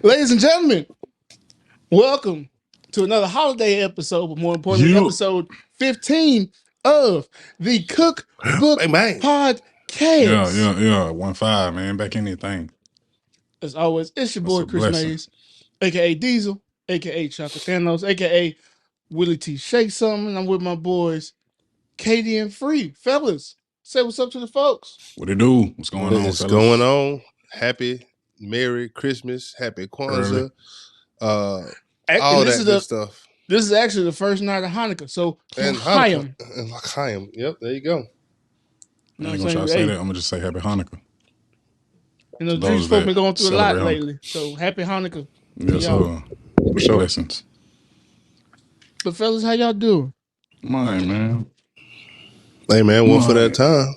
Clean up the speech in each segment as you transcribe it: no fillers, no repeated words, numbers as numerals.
Ladies and gentlemen, welcome to another holiday episode, but more importantly, episode 15 of the Cookbook Bang, bang. Podcast. Yeah. 1-5, man. Back in anything. As always, it's your That's boy a Chris blessing. Mays, aka Diesel, aka Chocolate Thanos, aka Willie T. Shake Something. I'm with my boys, Katie and Free. Fellas, say what's up to the folks. What it do? What's going on, What's fellas? going on? Happy Merry Christmas, Happy Kwanzaa, all that good stuff. This is actually the first night of Hanukkah, so And Chaim. Chaim. Yep, there you go. I ain't gonna try to say that. I'm gonna just say Happy Hanukkah. You know, Jewish folk been going through a lot lately, so Happy Hanukkah. Yes, blessings. But fellas, how y'all doing? Mine, man. Hey, man, one for that time.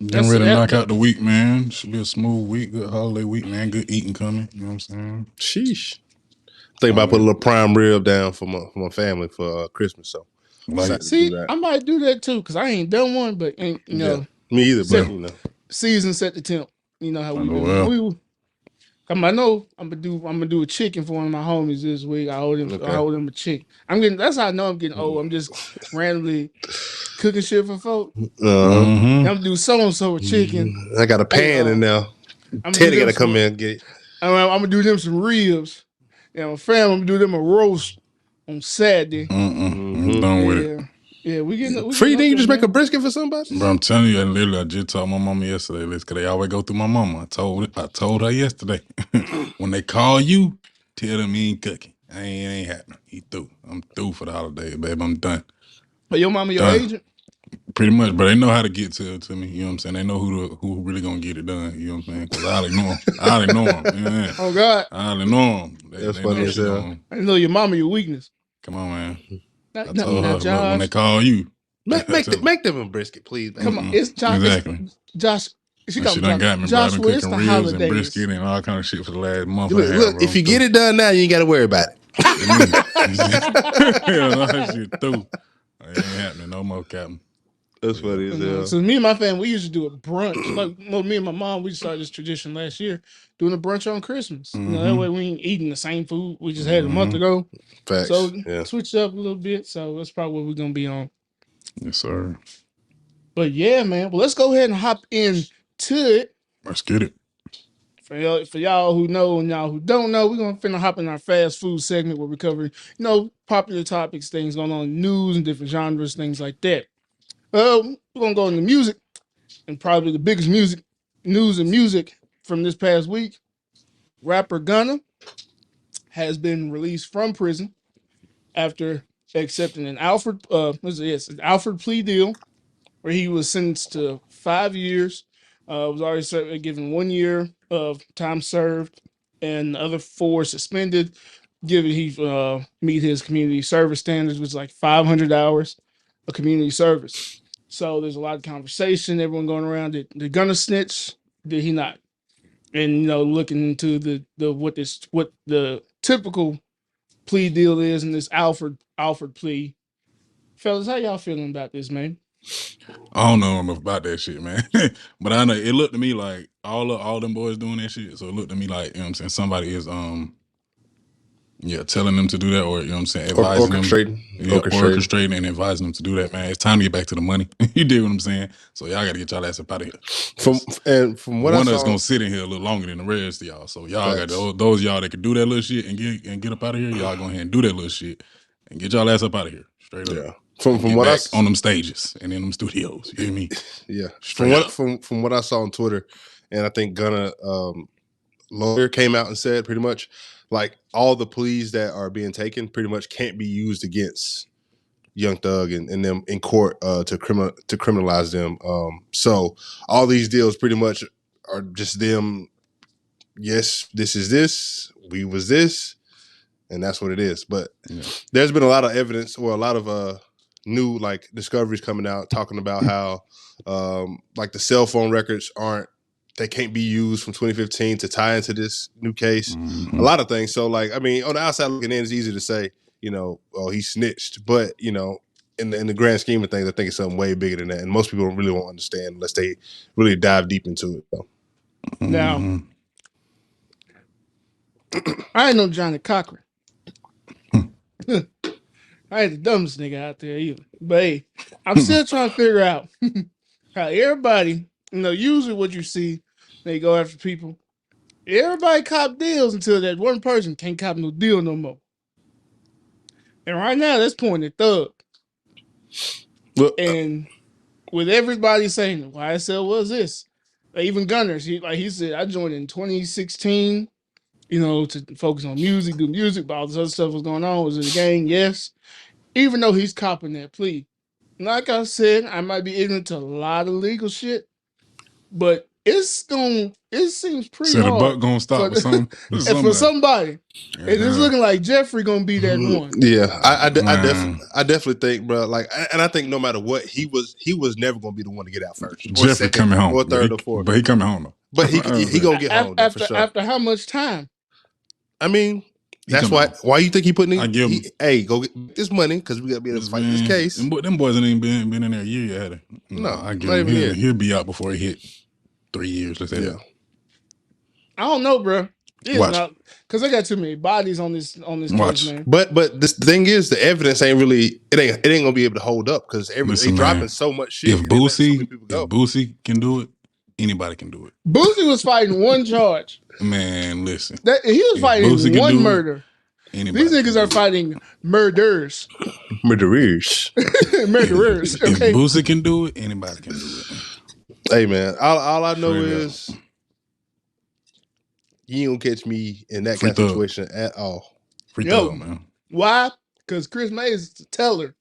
Getting ready to knock out the week, man. Should be a smooth week, good holiday week, man. Good eating coming. You know what I'm saying? Sheesh. Think about putting a little prime rib down for my family for Christmas. So, see, I might do that too because I ain't done one, but ain't me either. But season set the temp. You know how we do. I know I'm gonna do a chicken for one of my homies this week. I owe them a chicken. That's how I know I'm getting old. I'm just randomly cooking shit for folk. I'm gonna do so a chicken. I got a pan in there. Teddy gotta come in and get. I'm gonna do them some ribs. My family, I'm gonna do them a roast on Saturday. I'm done with it. Yeah, we getting Free. Didn't you just make a brisket for somebody? Bro, I'm telling you, I just told my mama yesterday. Because they always go through my mama. I told her yesterday. When they call you, tell them he ain't cooking. Ain't happening. He through. I'm through for the holiday, babe. I'm done. But your mama, your agent? Pretty much, but they know how to get to me. You know what I'm saying? They know who really gonna get it done. You know what I'm saying? Because I already know them. You know what I mean? Oh God, I already know them. That's funny as hell. I know your mama, your weakness. Come on, man. I told her, Josh, when they call you, make them a brisket, please. Come on, it's Josh. Exactly. Josh. She done got me, bro. I've been cooking ribs and brisket and all kind of shit for the last month. Look, if you get it done now, you ain't got to worry about it. That shit through. It ain't happening no more, Captain. That's funny as hell. So me and my family, we used to do a brunch. Me and my mom, we started this tradition last year, doing a brunch on Christmas. You know, that way we ain't eating the same food we just had a month ago. Facts. So switched up a little bit. So that's probably what we're gonna be on. Yes, sir. But yeah, man. Well, let's go ahead and hop into it. Let's get it. For y'all who know and y'all who don't know, we're gonna hop in our fast food segment where we cover, popular topics, things going on in the news and different genres, things like that. We're gonna go into music, and probably the biggest news and music from this past week. Rapper Gunna has been released from prison after accepting an Alfred plea deal where he was sentenced to 5 years. Was already given 1 year of time served, and the other 4 suspended, given he meet his community service standards, which is like 500 hours of community service. So there's a lot of conversation, everyone going around. Did Gunna snitch? Did he not? And looking into what the typical plea deal is in this Alfred plea. Fellas, how y'all feeling about this, man? I don't know enough about that shit, man. But I know it looked to me like all them boys doing that shit. So it looked to me like, you know what I'm saying, somebody is telling them to do that, or advising orchestrating and advising them to do that, man. It's time to get back to the money. You dig what I'm saying? So y'all gotta get y'all ass up out of here. From what I saw, one of us gonna sit in here a little longer than the rest of y'all. So y'all got those y'all that can do that little shit and get up out of here. Y'all go ahead and do that little shit and get y'all ass up out of here. Straight up. Yeah. From what I on them stages and in them studios. You hear me? Yeah. From what I saw on Twitter, and I think Gunna lawyer came out and said pretty much like all the pleas that are being taken pretty much can't be used against Young Thug and them in court to criminalize them. So all these deals pretty much are just them. Yes, this is this. We was this, and that's what it is. But there's been a lot of evidence or a lot of new like discoveries coming out talking about how like the cell phone records they can't be used from 2015 to tie into this new case. A lot of things. So like, I mean, on the outside looking in, it's easy to say, he snitched, but in the grand scheme of things, I think it's something way bigger than that. And most people really won't understand unless they really dive deep into it. So. Now, I ain't no Johnny Cochran. I ain't the dumbest nigga out there either. But hey, I'm still trying to figure out how everybody, usually what you see, they go after people. Everybody cop deals until that one person can't cop no deal no more. And right now, that's pointing at Thug. Well, And with everybody saying, YSL was this? Even Gunners, he said, I joined in 2016, to focus on music, do music, but all this other stuff was going on, was in the gang, yes. Even though he's copping that plea. Like I said, I might be ignorant to a lot of legal shit, but it seems pretty So the hard buck gonna stop with some and for somebody. Yeah. And it's looking like Jeffrey gonna be that one. Yeah, I Man. definitely think, bro. Like, and I think no matter what, he was never gonna be the one to get out first, or Jeffrey second, coming home, or third, or fourth. but he coming home though. But he gonna get home though, for sure. After how much time? I mean, that's why you think he putting? Hey, go get this money because we gotta be able to fight this case. Them boys ain't even been in there a year yet. Had they? No, I give him. He'll be out before he hit 3 years. Let's say that. I don't know, bro. Watch. Because I got too many bodies on this case, man. But this thing is, the evidence ain't really it ain't gonna be able to hold up because they dropping so much shit. If Boosie can do it, anybody can do it. Boosie was fighting one charge. Man, listen. He was fighting one murder. These niggas are fighting murderers. Murderers. Murderers. Okay. If Boosie can do it, anybody can do it. Hey man, all I know is you ain't gonna catch me in that kind of situation at all. Free Thug, man. Why? Because Chris Mays is the teller.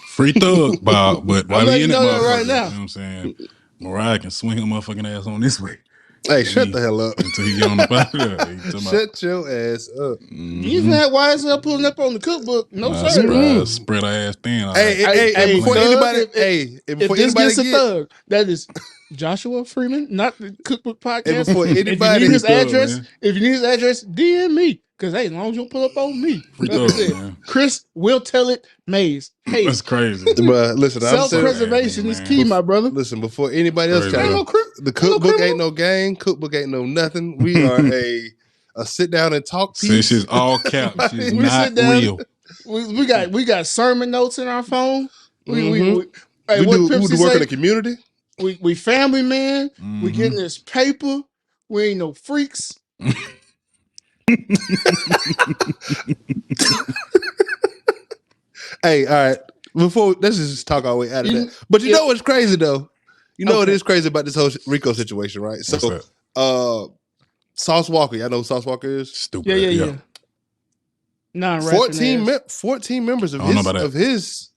Free Thug, Bob. But while he in it, right now, you know what I'm saying? Mariah can swing her motherfucking ass on this way. Hey, shut the hell up. Until he get on the fire. Shut your ass up. You even had YSL pulling up on the cookbook. No, sir. Spread our ass thin. Hey, before anybody, if this gets a Thug, that is Joshua Freeman, not the Cookbook podcast. Before anybody, if you need his address, DM me. Because hey, as long as you don't pull up on me, Chris will tell it. Maze, hey, that's crazy. But listen, self-preservation is key, my brother. Listen, before anybody else the Cookbook ain't no gang. Cookbook ain't no nothing. We are a sit down and talk piece. Since she's all caps, she's not real. We got sermon notes in our phone. We do work in the community. We family man. We getting this paper. We ain't no freaks. Hey, all right. Let's just talk our way out of that. But you know what's crazy though? You know what is crazy about this whole Rico situation, right? So, Sauce Walker, y'all know who Sauce Walker is? Stupid. Yeah. 14 members of his.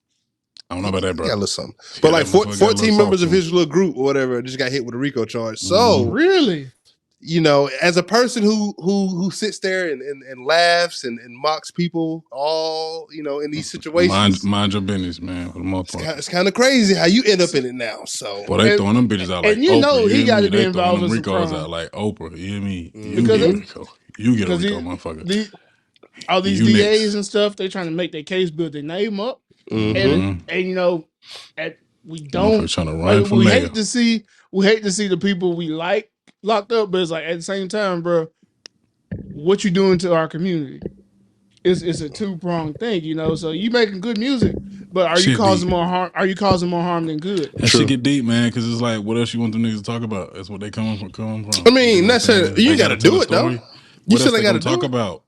I don't know about that, bro. Yeah, a little something. But like 14 members of his little group or whatever just got hit with a Rico charge. So really. As a person who sits there and laughs and mocks people all, in these situations. Mind your business, man, for the most part. It's kind of crazy how you end up in it now. So well, they throwing them bitches out like Oprah. He got to be involved in some Ricos crime. out like Oprah. You hear me? You get a Rico, motherfucker. All these DAs and stuff, they trying to make their case, build their name up. And we don't. Trying to run for we mayor. hate to see the people we like locked up, but it's like at the same time, bro, what you doing to our community? It's a two-pronged thing, So you making good music, but are you causing more harm? Are you causing more harm than good? That shit get deep, man, because it's like, what else you want them niggas to talk about? That's what they come from. I mean, that's it. You got to do it though. You still ain't got to talk about.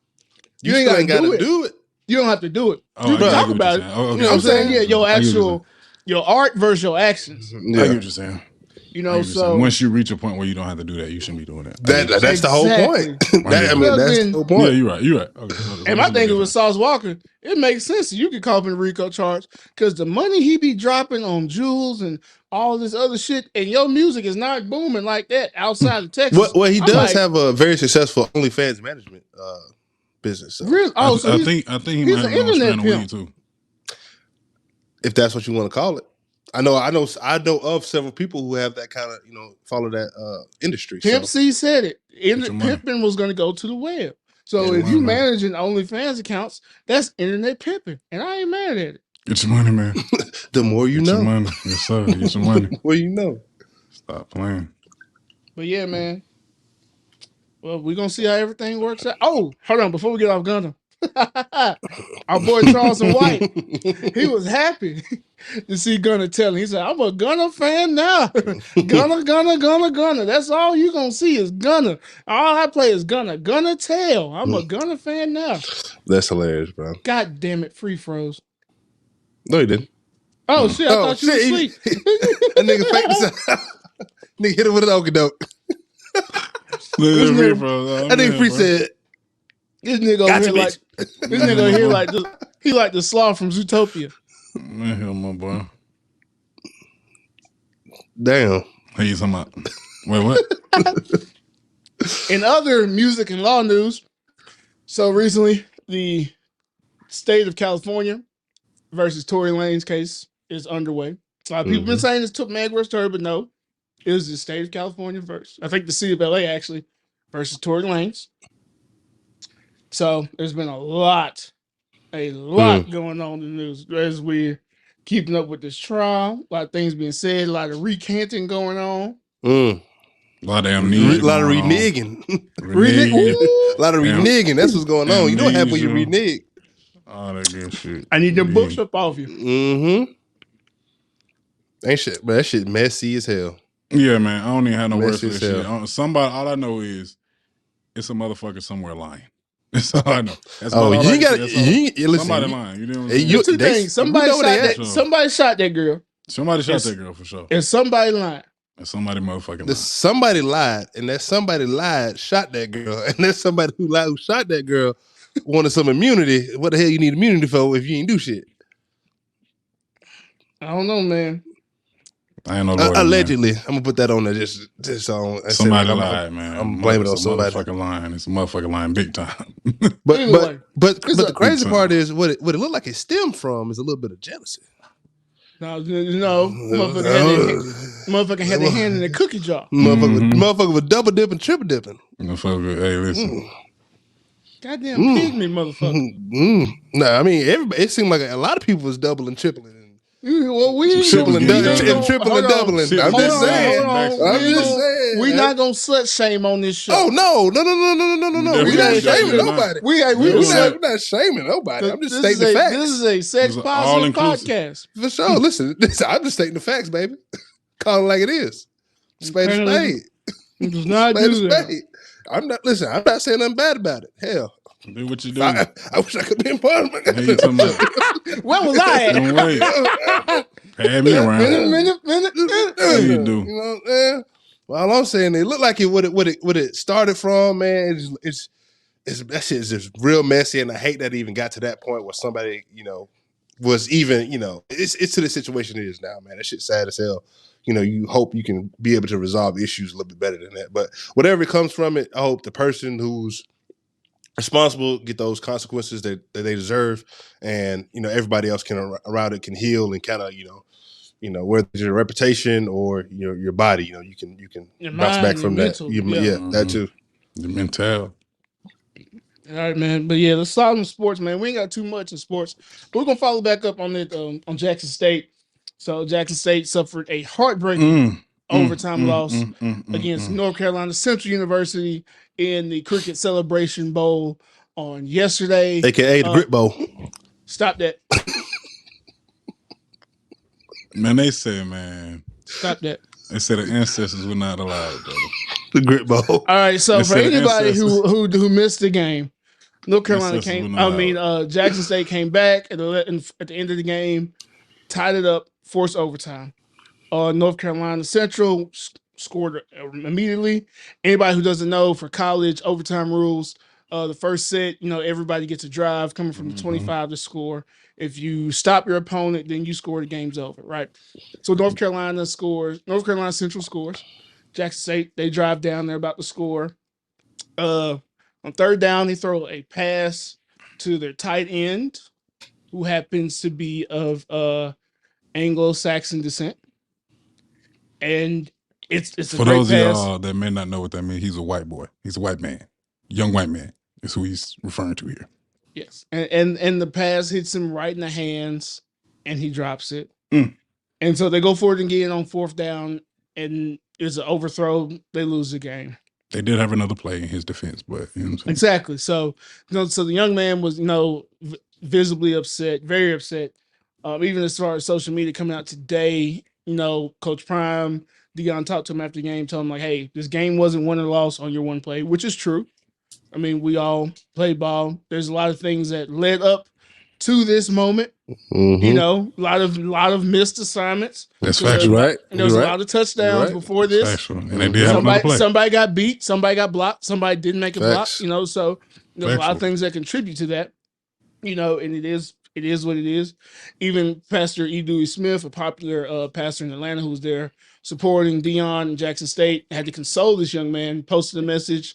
You ain't got to do it. You don't have to do it. Oh, you can talk about it. Okay. You know what I'm saying? Yeah, your art versus your actions. Yeah. I get what you're saying. So once you reach a point where you don't have to do that, you shouldn't be doing that. That's the whole point. That's the whole point. Yeah, you're right. Okay. And my thing is with Sauce Walker, it makes sense that you can call him a Rico charge because the money he be dropping on jewels and all this other shit, and your music is not booming like that outside of Texas. Well, he does have a very successful OnlyFans management business. So. Really? Oh, I think he might have an internet pimp too. If that's what you want to call it. I know of several people who have that kind of, follow that industry. Pimp C said it. Pimping was going to go to the web. So if you managing OnlyFans accounts, that's internet pimping, and I ain't mad at it. Get your money, man. The more you know. Your money. Yes, sir. Get your money. The more you know. Stop playing. But yeah, man. Well, we're gonna see how everything works out. Oh, hold on, before we get off Gunner. Our boy Charleston White, he was happy to see Gunner tell him. He said, I'm a Gunner fan now. Gunner. That's all you gonna see is Gunner. All I play is Gunner. Gunner tell. I'm a Gunner fan now. That's hilarious, bro. God damn it, free froze. No, he didn't. Oh shit, I thought you were asleep. A nigga faked this out. Nigga hit him with an okey doke. Look at free, bro. That nigga free said, this nigga over here like this nigga over here like he like the sloth from Zootopia. Man, hell, my boy. damn. Hey, you talking about? Wait, what? In other music and law news, so recently the state of California versus Tory Lanez case is underway. A lot of people been saying it's took Meg versus Tory, but no, it was the state of California versus, I think the city of LA actually, versus Tory Lanez. So there's been a lot going on in the news as we're keeping up with this trial. A lot of things being said, a lot of recanting going on. A lot of amnesia. A lot of reneging. A lot of reneging. That's what's going on. You know what happens when you renege. All that good shit. I need them books up off you. Mm-hmm. Ain't shit, but that shit messy as hell. Yeah, man. I don't even have no words for Messy this as hell. shit. Somebody, all I know is it's a motherfucker somewhere lying. That's all I know. That's Oh, all you I ain't can got say. to listen. Somebody lying. You know what I'm Hey, saying? Two things. Somebody shot that girl. Somebody shot that girl for sure. And somebody lied. And somebody motherfucking lied. Somebody lied, and that somebody lied, shot that girl, and that somebody who lied, who shot that girl, wanted some immunity. What the hell you need immunity for if you ain't do shit? I don't know, man. I ain't no lawyer, allegedly, man. I'm gonna put that on there. Just on. Somebody lied, man. I'm blaming it on somebody. Motherfucking lying. It's a motherfucking lying big time. but the crazy part is what it looked like it stemmed from is a little bit of jealousy. No, motherfucker had their hand in the cookie jar. Motherfucker was double dipping, triple dipping. Motherfucker, hey, listen. Goddamn pygmy motherfucker. No, I mean it seemed like a lot of people was doubling, tripling. Well, we triple and doubling. I'm just saying. We're not gonna slut shame on this show. Oh no. We're not shaming nobody. We're not shaming nobody. I'm just stating the facts. This is a sex positive podcast. For sure. Listen, I'm just stating the facts, baby. Call it like it is. Spade a spade. Does not do that. I'm not saying nothing bad about it. Hell. Do what you do. I wish I could be in part of it. Where was I at? Don't wait. Pad me around. Minute. You do. You know what I'm saying? Well, all I'm saying, it looked like what it started from, man. It's that shit is just real messy, and I hate that it even got to that point where somebody, was even, it's to the situation it is now, man. That shit's sad as hell. You hope you can be able to resolve issues a little bit better than that. But whatever comes from it, I hope the person who's responsible get those consequences that they deserve, and everybody else around it can heal and kind of whether it's your reputation or your body, you can bounce back from that. That too. The mental. All right, man. But yeah, let's start on sports, man. We ain't got too much in sports, but we're gonna follow back up on it on Jackson State. So Jackson State suffered a heartbreaking overtime loss against North Carolina Central University in the Cricket Celebration Bowl on yesterday, aka the Grit Bowl. Stop that. Man, they say, man. Stop that. They said the ancestors were not allowed, brother. The Grit Bowl. All right, so for anybody who missed the game, North Carolina Jackson State came back at the end of the game, tied it up, forced overtime. North Carolina Central scored immediately. Anybody who doesn't know, for college overtime rules, the first set, everybody gets a drive coming from the 25 to score. If you stop your opponent, then you score, the game's over, right? So North Carolina Central scores. Jackson State, they drive down, they're about to score. On third down, they throw a pass to their tight end, who happens to be of Anglo-Saxon descent. And it's a for great those pass. of y'all that may not know what that means, he's a white boy. He's a white man. Young white man is who he's referring to here. Yes. And the pass hits him right in the hands, and he drops it. And so they go for it again on fourth down, and it's an overthrow. They lose the game. They did have another play in his defense, but you know what I'm saying? Exactly. So, so the young man was, visibly upset, very upset. Even as far as social media coming out today, Coach Prime, Deion talked to him after the game, told him like, "Hey, this game wasn't won or lost on your one play," which is true. I mean, we all play ball. There's a lot of things that led up to this moment. Mm-hmm. A lot of missed assignments. That's There's factual. Right. And there was a lot of touchdowns before this. Factual. And they did have another play. Somebody got beat. Somebody got blocked. Somebody didn't make a block. Facts. So there's a lot of things that contribute to that. And it is what it is. Even Pastor E. Dewey Smith, a popular pastor in Atlanta who was there supporting Deion and Jackson State, had to console this young man, posted a message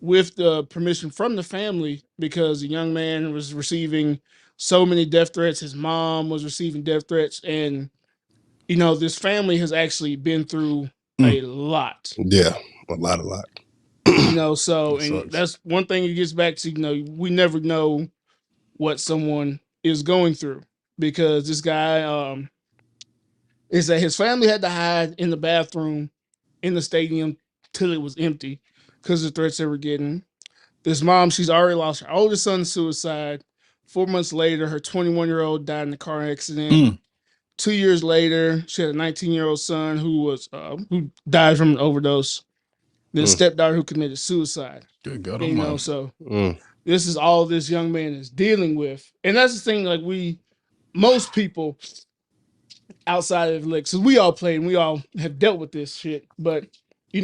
with the permission from the family because the young man was receiving so many death threats. His mom was receiving death threats. And, this family has actually been through a lot. Yeah, a lot. So, and that's one thing it gets back to, we never know what someone is going through because this guy is that his family had to hide in the bathroom in the stadium till it was empty because of the threats they were getting. This mom, she's already lost her oldest son to suicide. 4 months later, her 21-year-old died in a car accident. 2 years later, she had a 19-year-old son who died from an overdose. Then stepdaughter who committed suicide. Good God, so this is all this young man is dealing with, and that's the thing. Like most people outside of because we all played and we all have dealt with this shit, but you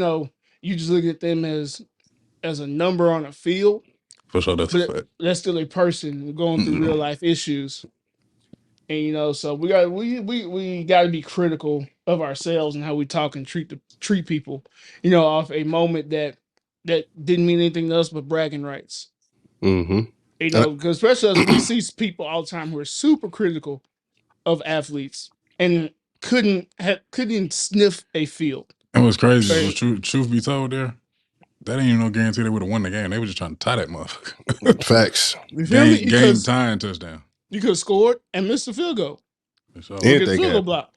just look at them as a number on a field. For sure, that's a fact. That's still a person going through real life issues. And so we got to be critical of ourselves and how we talk and treat people, off a moment that didn't mean anything to us but bragging rights. Mm-hmm. Because especially as we see people all the time who are super critical of athletes and couldn't sniff a field. And what's crazy is truth be told, there that ain't even no guarantee they would have won the game. They were just trying to tie that motherfucker. Facts. Game tying touchdown. You could have scored and missed the field goal. Anything field goal block.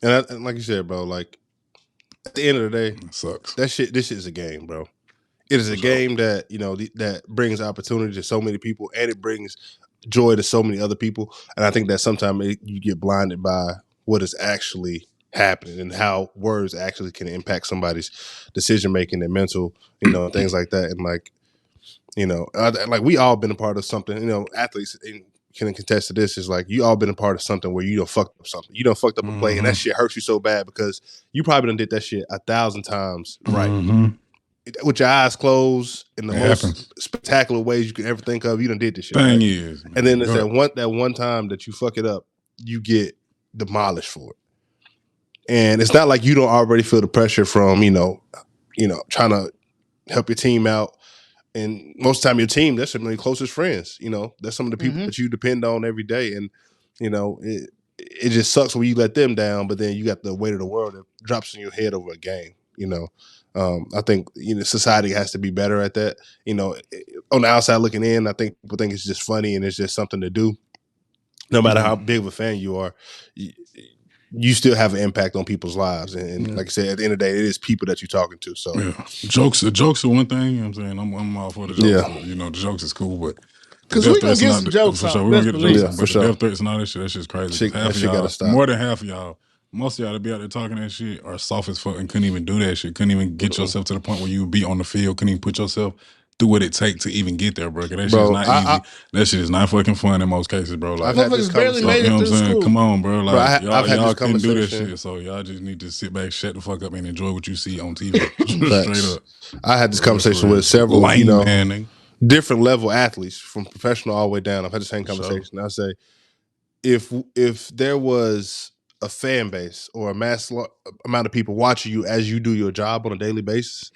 And like you said, bro, like at the end of the day, it sucks. This shit is a game, bro. It is a game that that brings opportunity to so many people, and it brings joy to so many other people. And I think that sometimes you get blinded by what is actually happening and how words actually can impact somebody's decision making and mental, things like that. And like we all been a part of something. Athletes can contest to this. Is like you all been a part of something where you done fucked up something. You done fucked up a play, and that shit hurts you so bad because you probably done did that shit 1,000 times right. With your eyes closed in the most spectacular ways you could ever think of, you done did this shit. Thing right? is, man. And then it's that one time that you fuck it up, you get demolished for it. And it's not like you don't already feel the pressure from trying to help your team out. And most of the time, your team, that's some of your closest friends. That's some of the people that you depend on every day. And it just sucks when you let them down, but then you got the weight of the world that drops in your head over a game. I think society has to be better at that. On the outside looking in, I think people think it's just funny and it's just something to do. No matter how big of a fan you are, you still have an impact on people's lives. And like I said, at the end of the day, it is people that you're talking to. So jokes are one thing. You know what I'm saying? I'm all for the jokes. Yeah. The jokes is cool, but because we're gonna get some jokes for out. sure. We're gonna get the jokes, but sure. the death threats and all that shit's crazy. That shit gotta stop. More than half of y'all, most of y'all that be out there talking that shit are soft as fuck and couldn't even do that shit. Couldn't even get yourself to the point where you would be on the field. Couldn't even put yourself through what it takes to even get there, bro. That shit is not easy. That shit is not fucking fun in most cases, bro. Like, I've had this barely made it through school. Come on, bro. Like, y'all couldn't do that conversation. shit, so y'all just need to sit back, shut the fuck up, and enjoy what you see on TV. Straight up. I had this conversation with several, different level athletes from professional all the way down. I've had the same conversation. I say, if there was a fan base or a mass amount of people watching you as you do your job on a daily basis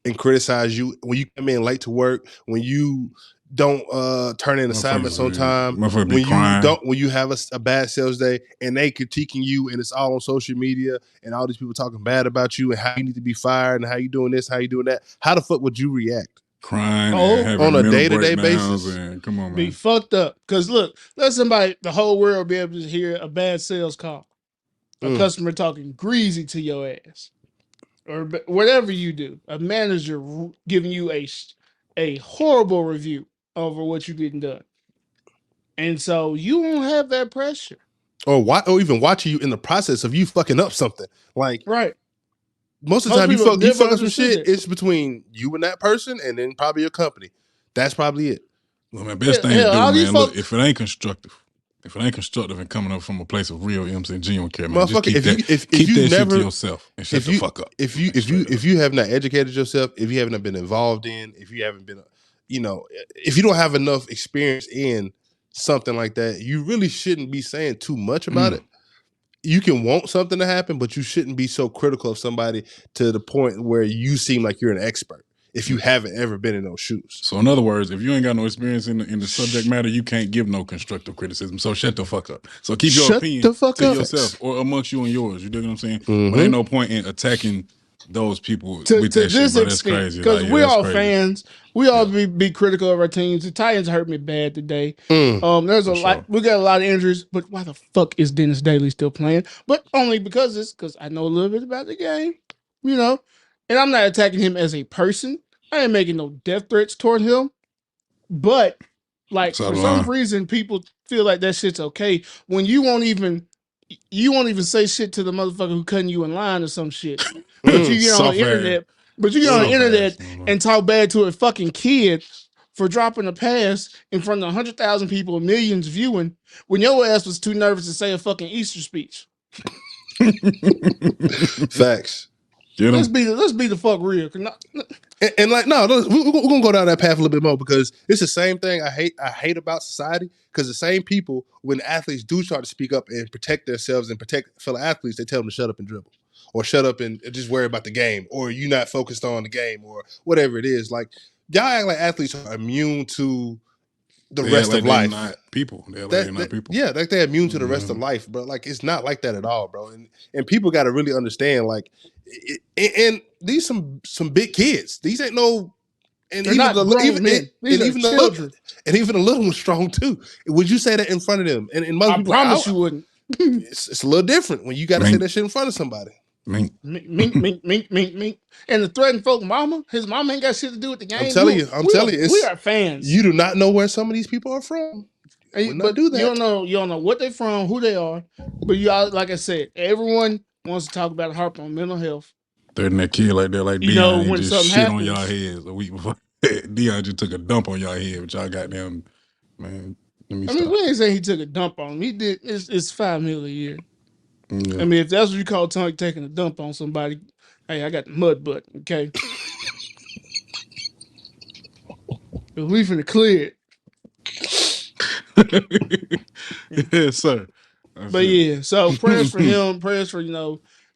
and criticize you when you come in late to work, when you don't turn in assignments on time, when you have a bad sales day, and they critiquing you, and it's all on social media, and all these people talking bad about you and how you need to be fired and how you doing this, how you doing that. How the fuck would you react? Crying on a day-to-day basis. Come on, man. Be fucked up. Because look, let the whole world be able to hear a bad sales call. A customer talking greasy to your ass. or whatever you do, a manager giving you a horrible review over what you didn't done, and so you won't have that pressure, or even watching you in the process of you fucking up something. Like right? most of the Most time, you people never fuck up some understood shit. that. It's between you and that person, and then probably your company. That's probably it. Well, man, best thing to Hell, do, all these man. Look, folks. if it ain't constructive and coming up from a place of real, you know what I'm saying, genuine care, man, just Motherfucker, keep if keep you that shit never to yourself and shut the fuck up. if you have not educated yourself, if you haven't been involved in, if you haven't been, if you don't have enough experience in something like that, you really shouldn't be saying too much about it. You can want something to happen, but you shouldn't be so critical of somebody to the point where you seem like you're an expert if you haven't ever been in those shoes. So in other words, if you ain't got no experience in the subject matter, you can't give no constructive criticism. So shut the fuck up. So keep your opinion to yourself or amongst you and yours. You dig what I'm saying? Mm-hmm. But ain't no point in attacking those people with To that shit, this bro. That's extent, crazy. because Like, we're that's all crazy. fans, we all be critical of our teams. The Titans hurt me bad today. There's a lot. We got a lot of injuries, but why the fuck is Dennis Daly still playing? But only because I know a little bit about the game, and I'm not attacking him as a person. I ain't making no death threats toward him, but like for some reason, people feel like that shit's okay when you won't even say shit to the motherfucker who cutting you in line or some shit. But you get on the internet. But you get on the internet and talk bad to a fucking kid for dropping a pass in front of 100,000 people, millions viewing, when your ass was too nervous to say a fucking Easter speech. Facts. Let's be the fuck real. And like, no, we're gonna go down that path a little bit more because it's the same thing I hate about society. Because the same people, when athletes do try to speak up and protect themselves and protect fellow athletes, they tell them to shut up and dribble, or shut up and just worry about the game, or you not focused on the game, or whatever it is. Like, y'all act like athletes are immune to the rest of life. Not people. They're not people. Yeah, like they're immune to the rest of life, bro. Like, it's not like that at all, bro. And people got to really understand, like, and these some big kids. These ain't no. And they're even not grown men. These are children. And even the little one's strong too. Would you say that in front of them? And most people, promise you wouldn't. It's a little different when you got to say that shit in front of somebody. Mink. And the threatened folk mama, his mama ain't got shit to do with the game. I'm telling you, we are fans. You do not know where some of these people are from. But do that. You don't know what they're from, who they are. But you all, like I said, everyone wants to talk about harp on mental health. Threatening that kid like that, like Dion, when just shit happens on y'all heads a week before. Dion just took a dump on y'all head, but y'all goddamn, man. I mean, we ain't saying he took a dump on him. He did. It's $5 million a year. Yeah. I mean, if that's what you call taking a dump on somebody, hey, I got the mud butt. Okay, we finna clear it. Yes, sir. But yeah, so prayers for him. Prayers for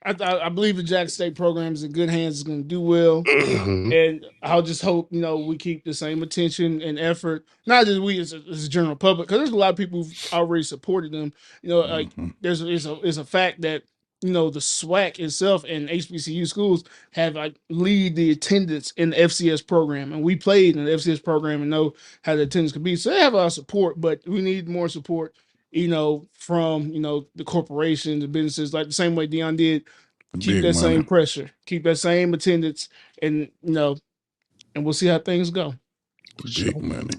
I believe the Jack State program is in good hands. Is going to do well, and I'll just hope we keep the same attention and effort. Not just we as a general public, because there's a lot of people who've already supported them. Like there's a fact that the SWAC itself and HBCU schools have lead the attendance in the FCS program, and we played in the FCS program and know how the attendance could be. So they have a lot of support, but we need more support. From the corporations, the businesses, like the same way Dion did. Keep that same pressure, keep that same attendance, and and we'll see how things go. Big money.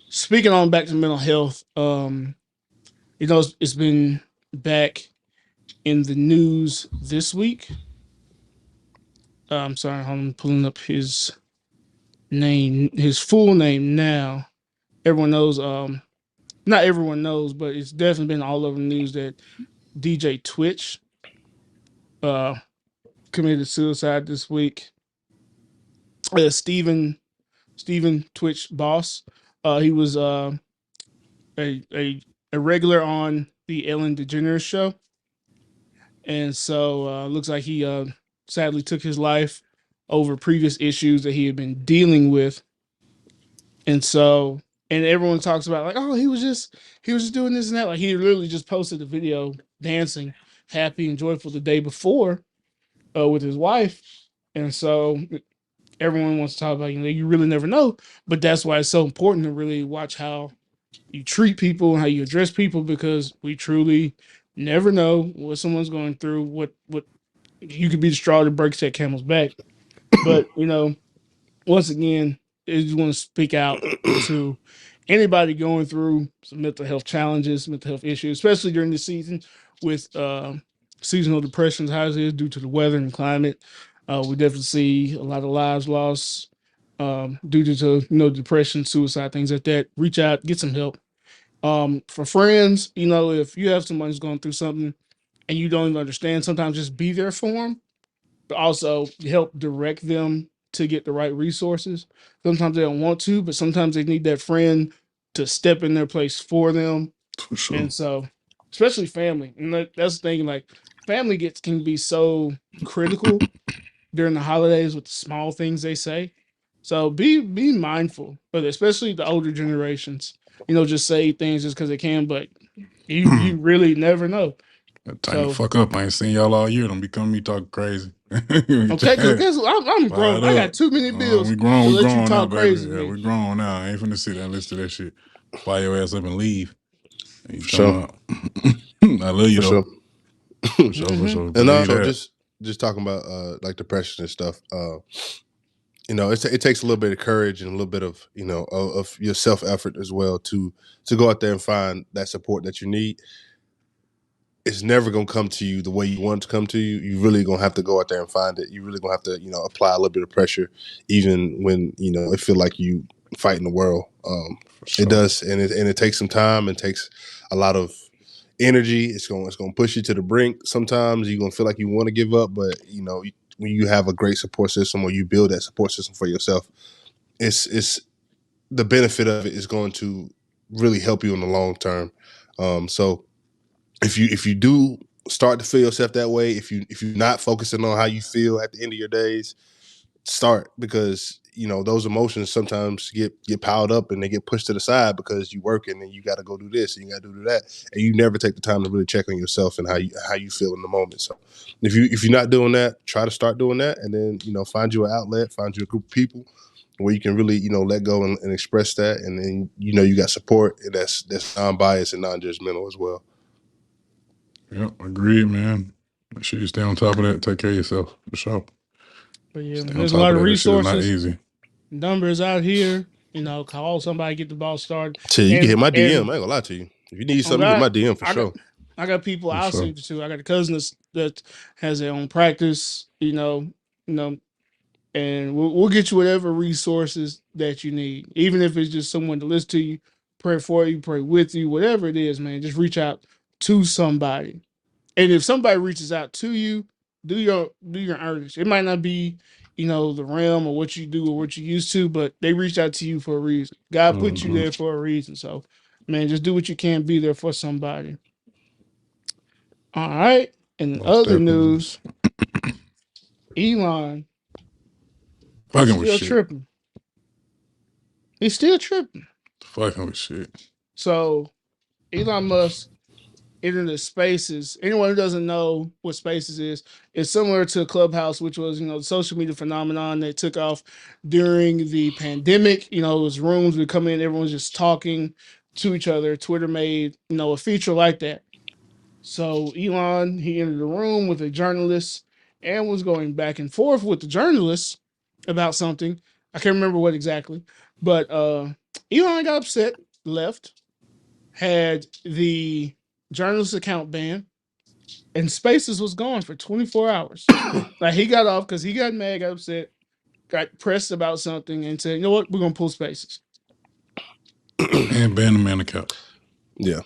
Speaking on back to mental health, it's been back in the news this week. I'm sorry, I'm pulling up his name, his full name now. Everyone knows. Not everyone knows, but it's definitely been all over the news that DJ Twitch committed suicide this week. Stephen Twitch Boss. He was a regular on the Ellen DeGeneres show, and so looks like he sadly took his life over previous issues that he had been dealing with, and so. And everyone talks about like, oh, he was just doing this and that. Like he literally just posted a video dancing, happy and joyful the day before, with his wife, and so everyone wants to talk about. You really never know, but that's why it's so important to really watch how you treat people and how you address people, because we truly never know what someone's going through, what you could be the straw that breaks that camel's back. But once again, I just want to speak out to anybody going through some mental health challenges, mental health issues, especially during this season with seasonal depressions, how it is due to the weather and climate. We definitely see a lot of lives lost due to depression, suicide, things like that. Reach out, get some help. For friends, if you have someone who's going through something and you don't even understand, sometimes just be there for them, but also help direct them to get the right resources. Sometimes they don't want to, but sometimes they need that friend to step in their place for them. For sure. And so, especially family, and that's the thing. Like family can be so critical during the holidays with the small things they say. So be mindful, but especially the older generations. Just say things just because they can, but you really never know. Time to fuck up. I ain't seen y'all all year. Don't be coming me talking crazy. Okay, because I'm grown. I got too many bills we grown. to We let grown you talk now, crazy baby. to Yeah, me. we grown now. I ain't finna sit there and listen to that shit. Fire your ass up and leave. You Sure. I love you For though. sure. For sure. And also just talking about like depression and stuff. It takes a little bit of courage and a little bit of of your self effort as well to go out there and find that support that you need. It's never gonna come to you the way you want it to come to you. You really gonna have to go out there and find it. You really gonna have to apply a little bit of pressure, even when it feel like you fighting the world. sure. It does, and it takes some time and takes a lot of energy. It's gonna push you to the brink. Sometimes you're gonna feel like you want to give up, but when you have a great support system or you build that support system for yourself, it's the benefit of it is going to really help you in the long term. So if you do start to feel yourself that way, if you're not focusing on how you feel at the end of your days, start, because those emotions sometimes get piled up and they get pushed to the side because you working and you got to go do this and you got to do that, and you never take the time to really check on yourself and how you feel in the moment. So if you're not doing that, try to start doing that, and then find you an outlet, find you a group of people where you can really let go and express that, and then you got support, and that's non-biased and non-judgmental as well. Yep, agreed, man. Make sure you stay on top of that. Take care of yourself, for sure. But yeah, Stay on there's a top lot of of that. That shit is not resources, easy. numbers out here. Call somebody, get the ball started. Shit, you can hit my DM. I ain't And gonna lie to you. If you need oh something, hit God, my DM for sure. I got people For I'll sure. send you to. I got a cousin that has their own practice. And we'll get you whatever resources that you need, even if it's just someone to listen to you, pray for you, pray with you, whatever it is, man. Just reach out to somebody, and if somebody reaches out to you, do your earnest. It might not be, the realm or what you do or what you used to, but they reach out to you for a reason. God put you there for a reason. So, man, just do what you can. Be there for somebody. All right. And in Most other definitely. news, Elon Fucking with still shit. tripping. He's still tripping. Fucking with shit. So Elon Musk entered the Spaces. Anyone who doesn't know what Spaces is, it's similar to Clubhouse, which was the social media phenomenon that took off during the pandemic. It was rooms would come in, everyone's just talking to each other. Twitter made a feature like that. So Elon, he entered the room with a journalist and was going back and forth with the journalist about something. I can't remember what exactly, but Elon got upset, left, had the journalist account banned, and Spaces was gone for 24 hours. Like he got off because he got mad, got upset, got pressed about something, and said, "You know what? We're gonna pull Spaces." And ban the man account. Yeah,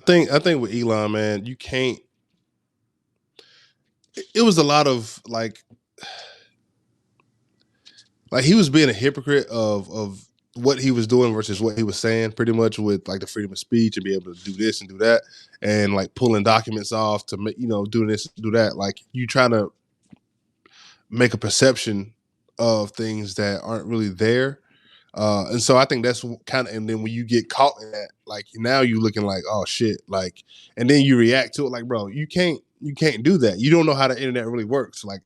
I think with Elon, man, you can't. It was a lot of like he was being a hypocrite of what he was doing versus what he was saying, pretty much, with like the freedom of speech and be able to do this and do that, and like pulling documents off to make doing this, do that. Like you trying to make a perception of things that aren't really there. And so I think that's kind of, and then when you get caught in that, like now you looking like, oh shit, like, and then you react to it like, bro, you can't do that. You don't know how the internet really works. Like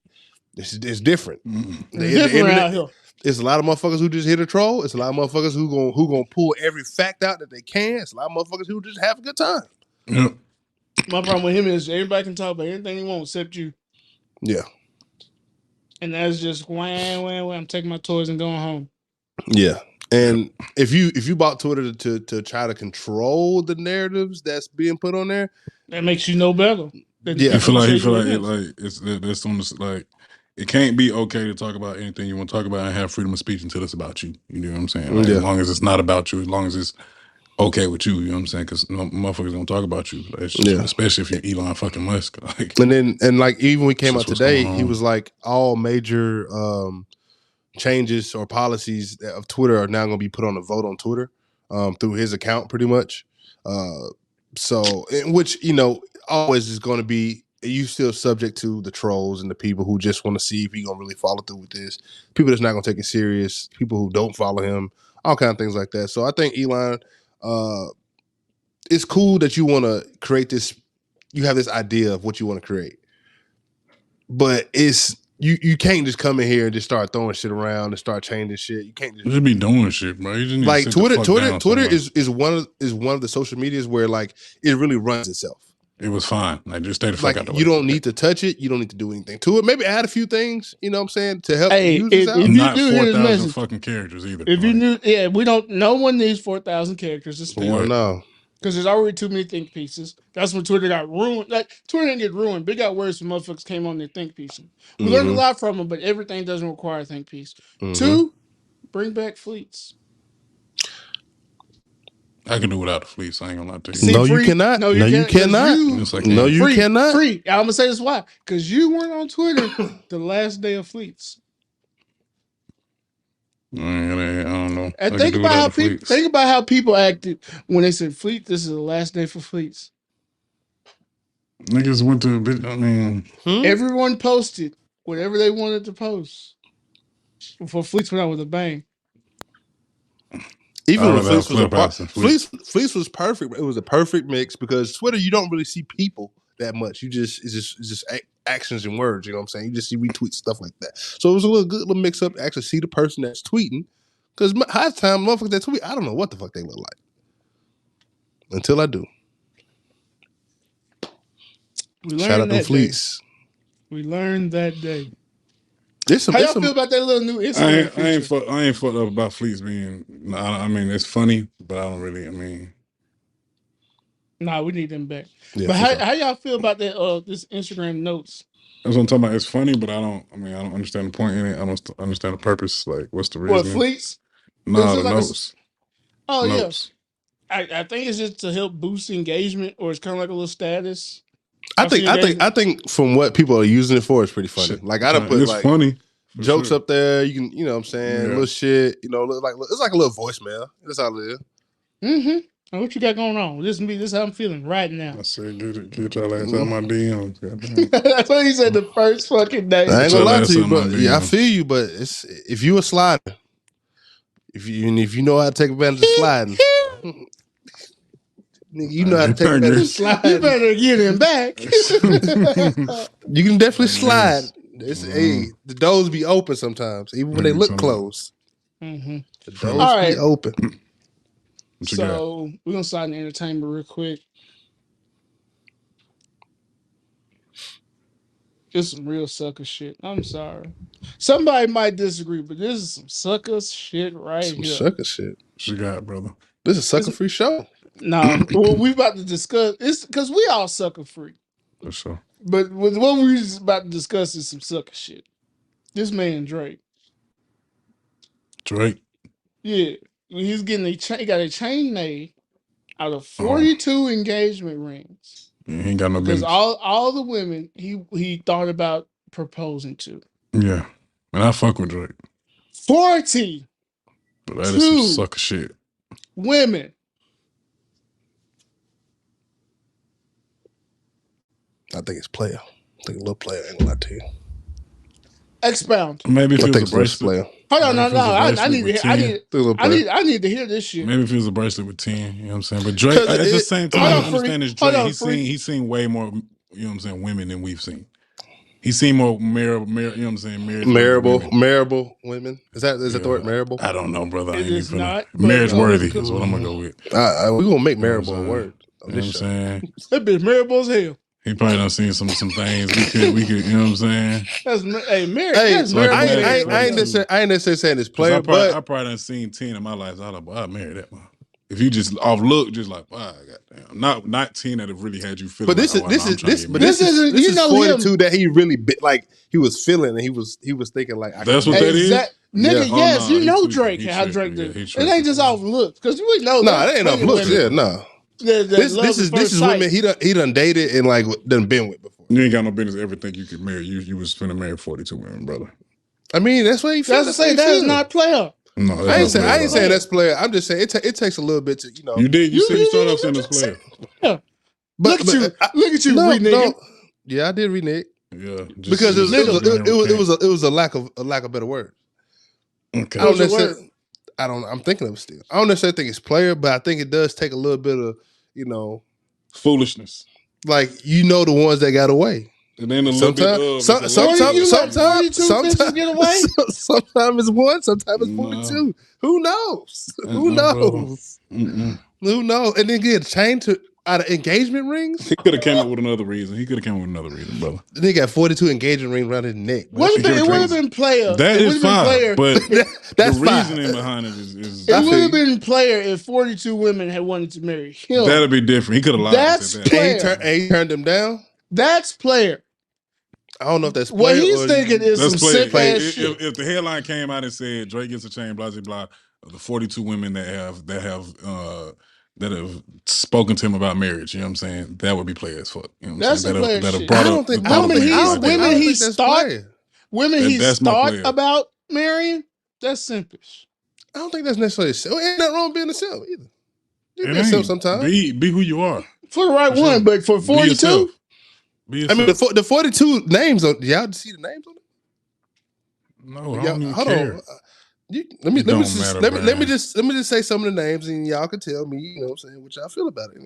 it's different. It's different out here. It's a lot of motherfuckers who just hit a troll. It's a lot of motherfuckers who gonna pull every fact out that they can. It's a lot of motherfuckers who just have a good time. Yep. My problem with him is everybody can talk about anything they want except you. Yeah. And that's just wham. I'm taking my toys and going home. Yeah. And if you bought Twitter to try to control the narratives that's being put on there, that makes you know better. Yeah. He feel like it's that's on this, like it can't be okay to talk about anything you want to talk about and have freedom of speech until it's about you. You know what I'm saying? Like, as long as it's not about you, as long as it's okay with you, you know what I'm saying? Because motherfuckers don't talk about you, especially if you're Elon fucking Musk. Like, and like even when he came out today, he on. was like, all major changes or policies of Twitter are now going to be put on a vote on Twitter through his account, pretty much. So, which always is going to be, you still subject to the trolls and the people who just want to see if he gonna really follow through with this. People that's not gonna take it serious. People who don't follow him. All kind of things like that. So I think Elon, it's cool that you want to create this. You have this idea of what you want to create, but it's you can't just come in here and just start throwing shit around and start changing shit. You can't just be doing shit, bro. You just need like to Twitter is one of the social medias where like it really runs itself. It was fine. Like, just stay the fuck out the way. You don't need to touch it. You don't need to do anything to it. Maybe add a few things, you know what I'm saying, to help users out. If not you 4,000 fucking characters either. If you knew, we don't. No one needs 4,000 characters to spell. No, because there's already too many think pieces. That's when Twitter got ruined. Like Twitter didn't get ruined. Big got worse when motherfuckers came on their think pieces. We learned a lot from them, but everything doesn't require a think piece. 2, bring back fleets. I can do without the fleets. I ain't gonna lie to you. See, no, you cannot. No, you cannot. No, you cannot. Free. I'm gonna say this why. Because you weren't on Twitter the last day of fleets. I don't know. And think about how people acted when they said fleet. This is the last day for fleets. Niggas went to a bit. I mean, everyone posted whatever they wanted to post before fleets went out with a bang. Even when Fleets was perfect. It was a perfect mix because Twitter, you don't really see people that much. It's just actions and words. You know what I'm saying? You just see retweets, stuff like that. So it was a good little mix up to actually see the person that's tweeting. Because half the time, motherfuckers that tweet, I don't know what the fuck they look like until I do. Shout out to Fleets. We learned that day. How y'all feel about that little new Instagram feature? I ain't fucked up about Fleets being. I mean, it's funny, but I don't really. I mean, nah, we need them back. Yeah, but how y'all feel about that? This Instagram notes. That's what I'm talking about. It's funny, but I don't understand the point in it. I don't understand the purpose. Like, what's the reason? What, Fleets? No, the notes. Notes. Yeah. I think it's just to help boost engagement, or it's kind of like a little status. I think from what people are using it for, it's pretty funny. Shit. Like I done put like funny jokes up there. You can, you know what I'm saying, little shit. You know, it's like a little voicemail. That's all it is. Mm-hmm. What you got going on? This is how I'm feeling right now. I said, get y'all ass out my DMs. That's what he said the first fucking day. I ain't gonna lie to you, but yeah, I feel you. But it's if you a slider, if you know how to take advantage of sliding. You know how to take advantage of sliding. You better get him back. You can definitely slide. The doors be open sometimes, even when they look closed. Mm-hmm. The doors be open. So we're gonna slide in entertainment real quick. It's some real sucker shit. I'm sorry. Somebody might disagree, but this is some sucker shit here. Sucker shit. What you got, brother? This is a sucker free show. No, well, we about to discuss it's because we all sucker free. For sure. But what we about to discuss is some sucker shit. This man Drake. Yeah, he's getting he got a chain made out of 42 engagement rings. Yeah, he ain't got no because business. all the women he thought about proposing to. Yeah, and I fuck with Drake. 40. But that is some sucker shit. Women. I think it's player. I think a little player. I ain't gonna lie to you. Expound. Maybe if it was a bracelet. Player. Hold on, no. I need to hear this shit. Maybe if it was a bracelet with 10, you know what I'm saying? But Drake, at the same time, I understand it's Drake. He's seen way more, you know what I'm saying, women than we've seen. He's seen more you know what I'm saying, marriable women. Is that the word marriable? I don't know, brother. It is not. Marriage worthy is what I'm gonna go with. We're gonna make marriable a word. You know what I'm saying? That bitch marriable as hell. He probably done seen some things we could, you know what I'm saying? That's Mary. Hey, That's so I Mary. can imagine I ain't necessarily saying it's player, I but probably done seen 10 in my life. So I like, I married that one. If you just off look, just like, wow, goddamn, not 10 that have really had you feeling. but this like, is 42 that he really like he was feeling and he was thinking like that's what that is. Nigga, Yeah. yes, you know tweaking. Drake and how Drake did. It ain't just off looks because we know. No, it ain't off looks. Yeah, no. This is women he done dated and like done been with before. You ain't got no business ever think you could marry. You was finna marry 42 women, brother. I mean, that's what he feels. That's to say that is not player. No, I ain't saying that's player. I'm just saying it takes a little bit to You did. You said you started off saying this player. Yeah. Look at you, renege. Yeah, I did renege. Yeah, because it was a lack of better word. Okay. I'm thinking of it still. I don't necessarily think it's player, but I think it does take a little bit of foolishness. Like the ones that got away. And then a little bit of sometimes get away. Sometimes it's one, sometimes it's 42. Who knows? Who knows? Who knows? And then get chained out of engagement rings. He could have came up with another reason. Brother. Then he got 42 engagement rings around his neck. It would have been player. That is fine, but that's the reasoning behind it is. It would have been player if 42 women had wanted to marry him. That'd be different. He could have lied. That's player. He turned him down. That's player. I don't know if that's what he's thinking is some sick ass shit. If the headline came out and said Drake gets a chain, blah blah blah, of the 42 women that have spoken to him about marriage, you know what I'm saying? That would be player as fuck. You know what I'm saying? Women he's thought about marrying, that's simpish. I don't think that's necessarily ain't nothing wrong being a simp either. You can be a simp sometimes. Be who you are. For the right one, but for 42. I mean, the 42 names on y'all see the names on it? No, I don't even care. Let me just say some of the names and y'all can tell me, you know what I'm saying, what y'all feel about it.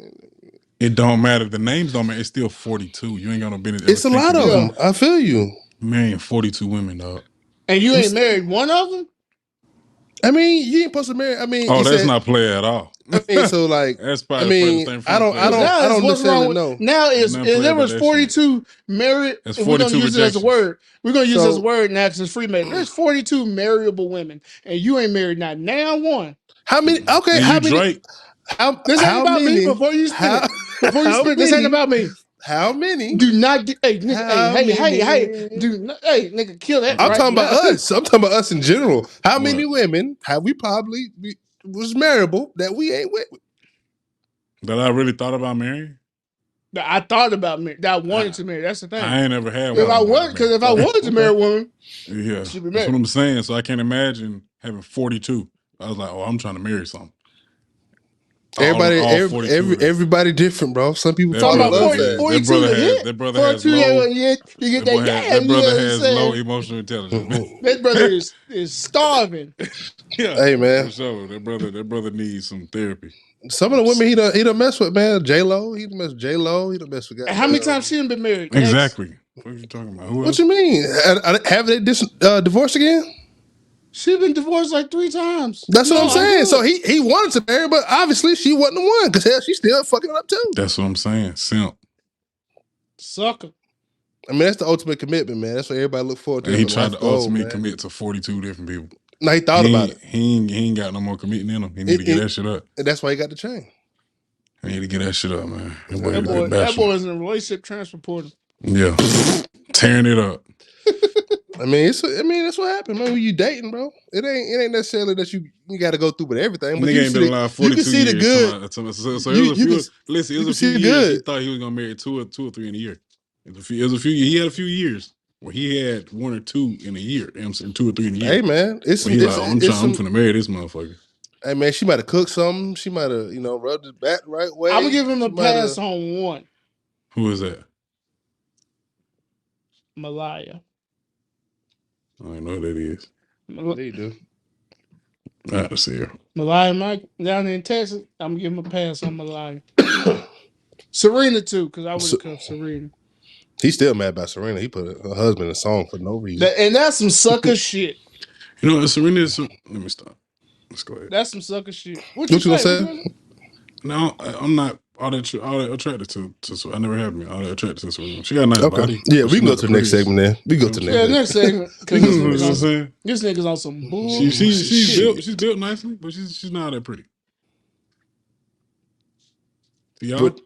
It don't matter. The names don't matter. It's still 42. You ain't got no business. It's a lot of them. I feel you. Marrying 42 women, dog. And you ain't married one of them? I mean, you ain't supposed to marry. I mean, that's not player at all. I mean, so like, that's probably I don't necessarily know. Now if there was 42 married, we're gonna use it as a word. We're gonna use it as a word now because it's Freemason. There's 42 marriable women, and you ain't married not now one. How many? Okay, and how many? Drake? This ain't about me. Before you spit, this ain't about me. How many? Do not get hey, do not, nigga, kill that. I'm talking about us. I'm talking about us in general. How many women have we probably was marriable that we ain't with? That I really thought about marrying? I thought about marrying. That I wanted to marry. That's the thing. I ain't ever had one. If I wanted to marry a woman, that's what I'm saying. So I can't imagine having 42. I was like, I'm trying to marry something. Everybody different, bro. Some people talk about 42. That brother has low emotional intelligence. That brother is starving. Yeah, hey man, for sure. That brother needs some therapy. Some of the women he done mess with, man. J-Lo, he done mess with J-Lo. He done mess with. How many times she done been married? Exactly. What are you talking about? What you mean? Have they divorced again? She been divorced like 3 times. That's what I'm saying. So he wanted to marry, but obviously she wasn't the one because hell, she's still fucking it up too. That's what I'm saying. Simp. Sucker. I mean, that's the ultimate commitment, man. That's what everybody look forward to. And he tried to ultimately commit to 42 different people. No, he thought about it. He ain't got no more committing in him. He need to get that shit up. And that's why he got the chain. He need to get that shit up, man. That boy is in a relationship transfer portal. Yeah. Tearing it up. I mean, that's what happened, man. When you dating, bro, it ain't necessarily that you got to go through with everything. But you can see the good. So it was a few years he thought he was gonna marry two or 3 in a year. It was a few. He had a few years where he had 1 or 2 in a year. You know what I'm saying 2 or 3 in a year. Hey man, I'm finna marry this motherfucker. Hey man, she might have cooked something. She might have rubbed his back the right way. I'm gonna give him a pass on one. Who is that? Malaya. I don't know who that is. There you do. I have to see her. Malaya Mike down in Texas. I'm gonna give him a pass on Malaya. Serena too, because I would have cuffed Serena. He's still mad about Serena. He put her husband in a song for no reason. And that's some sucker shit. You know, Serena is let me stop. Let's go ahead. That's some sucker shit. What you gonna say? No, I'm not all that attracted to I never had me. All that attracted to Serena. She got a nice body. Yeah, we she's can go not to the next prettiest. segment then. We go to the Yeah, next segment. next segment. Because You know what I'm saying? this nigga's on some bull. She's built nicely, but she's not that pretty. To y'all?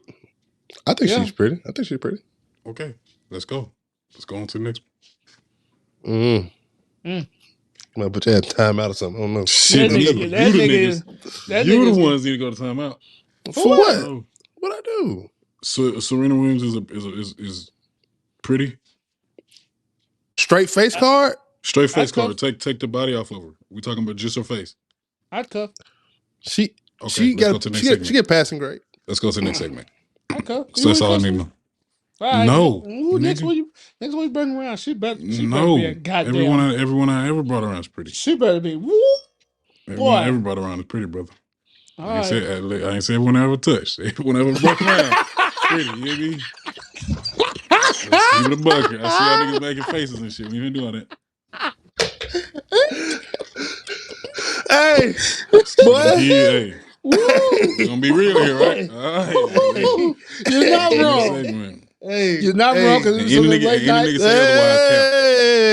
I think she's pretty. I think she's pretty. Okay, let's go. Let's go on to the next one. I'm gonna put you at timeout or something. I don't know. That nigga, you the ones need to go to timeout. For what? What I do? So Serena Williams is pretty. Straight face card. Straight face card. Take the body off of her. We talking about just her face. I'd cuff. She get passing grade. Let's go to the next segment. I'd cuff. So that's all I need to know. Right. No. Next one you bring around, she better be a goddamn. Everyone I ever brought around is pretty. She better be. Everyone I ever brought around is pretty, brother. I ain't say everyone I ever touched. Everyone I ever brought around pretty. You hear me? Let's keep it a bucket. I see y'all niggas making faces and shit. We ain't doing that. Hey, boy. Hey. We're gonna be real here, right? All right. You're not wrong. Hey, you're not wrong because it's any nigga say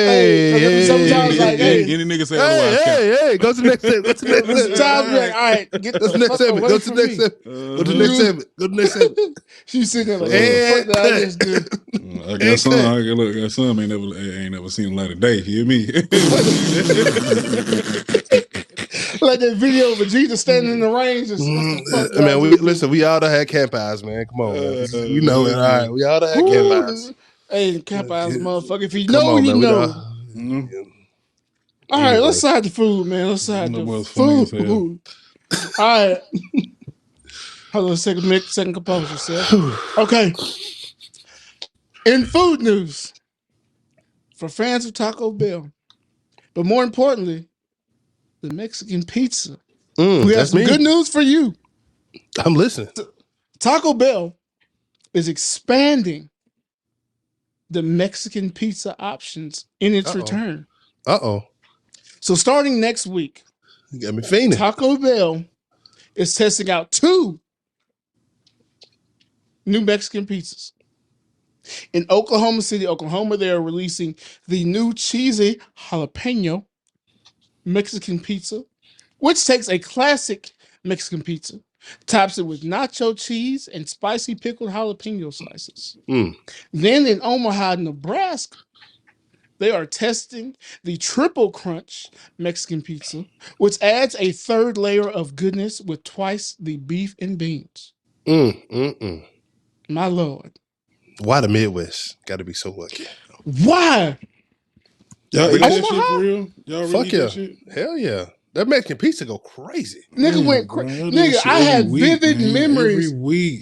otherwise. Sometimes any nigga say otherwise. Hey, go to the next segment. Sometimes be like, all right, get the next segment. Go to the next segment. Go to the next segment. Go to the next segment. She's sitting there like, what the fuck did I just do? I got some ain't never seen the light of day. You hear me? Like that video of Vegeta standing in the rain. Man, we all done had camp eyes, man. Come on, we know it. All right, we all done had camp eyes. Hey, camp eyes, motherfucker. If he know, he know. All right, let's side the food, man. Let's side the food. All right. Hold on a second, Mick. Second, compose yourself. Okay. In food news, for fans of Taco Bell, but more importantly, the Mexican pizza. We have some good news for you. I'm listening. Taco Bell is expanding the Mexican pizza options in its return. So starting next week, you got me fainting. Taco Bell is testing out 2 new Mexican pizzas. In Oklahoma City, Oklahoma, they are releasing the new cheesy jalapeno Mexican pizza, which takes a classic Mexican pizza, tops it with nacho cheese and spicy pickled jalapeno slices. Then in Omaha, Nebraska, they are testing the triple crunch Mexican pizza, which adds a 3rd layer of goodness with twice the beef and beans. My Lord. Why the Midwest got to be so lucky? Why? Y'all eat that shit for real? Y'all really eat that shit? Hell yeah. That Mexican pizza go crazy. Nigga went crazy. Nigga, I had vivid memories. Every week,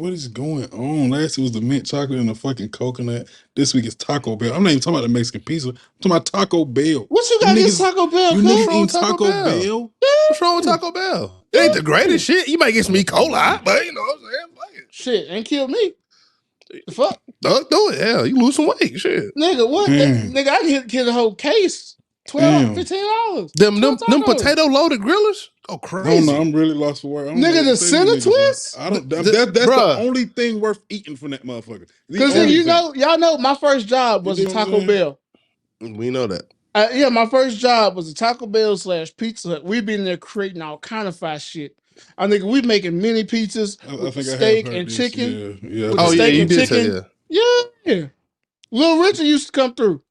what is going on? Last week was the mint chocolate and the fucking coconut. This week is Taco Bell. I'm not even talking about the Mexican pizza. I'm talking about Taco Bell. What you got against Taco Bell? You niggas eat Taco Bell? What's wrong with Taco Bell? It ain't the greatest shit. You might get some E. coli, but you know what I'm saying? Shit, ain't killed me. The fuck? Don't do it. Hell, you lose some weight. Shit. Nigga, what? Nigga, I can get a whole case. $12, $15. Them potato loaded grillers? Oh, crazy. No, I'm really lost for words. Nigga, the center twist? That's the only thing worth eating from that motherfucker. Because y'all know my first job was a Taco Bell. We know that. Yeah, my first job was a Taco Bell / Pizza Hut. We been there creating all kind of fast shit. I think we making mini pizzas with steak and chicken. Yeah. With steak and chicken. Yeah. Lil Richard used to come through.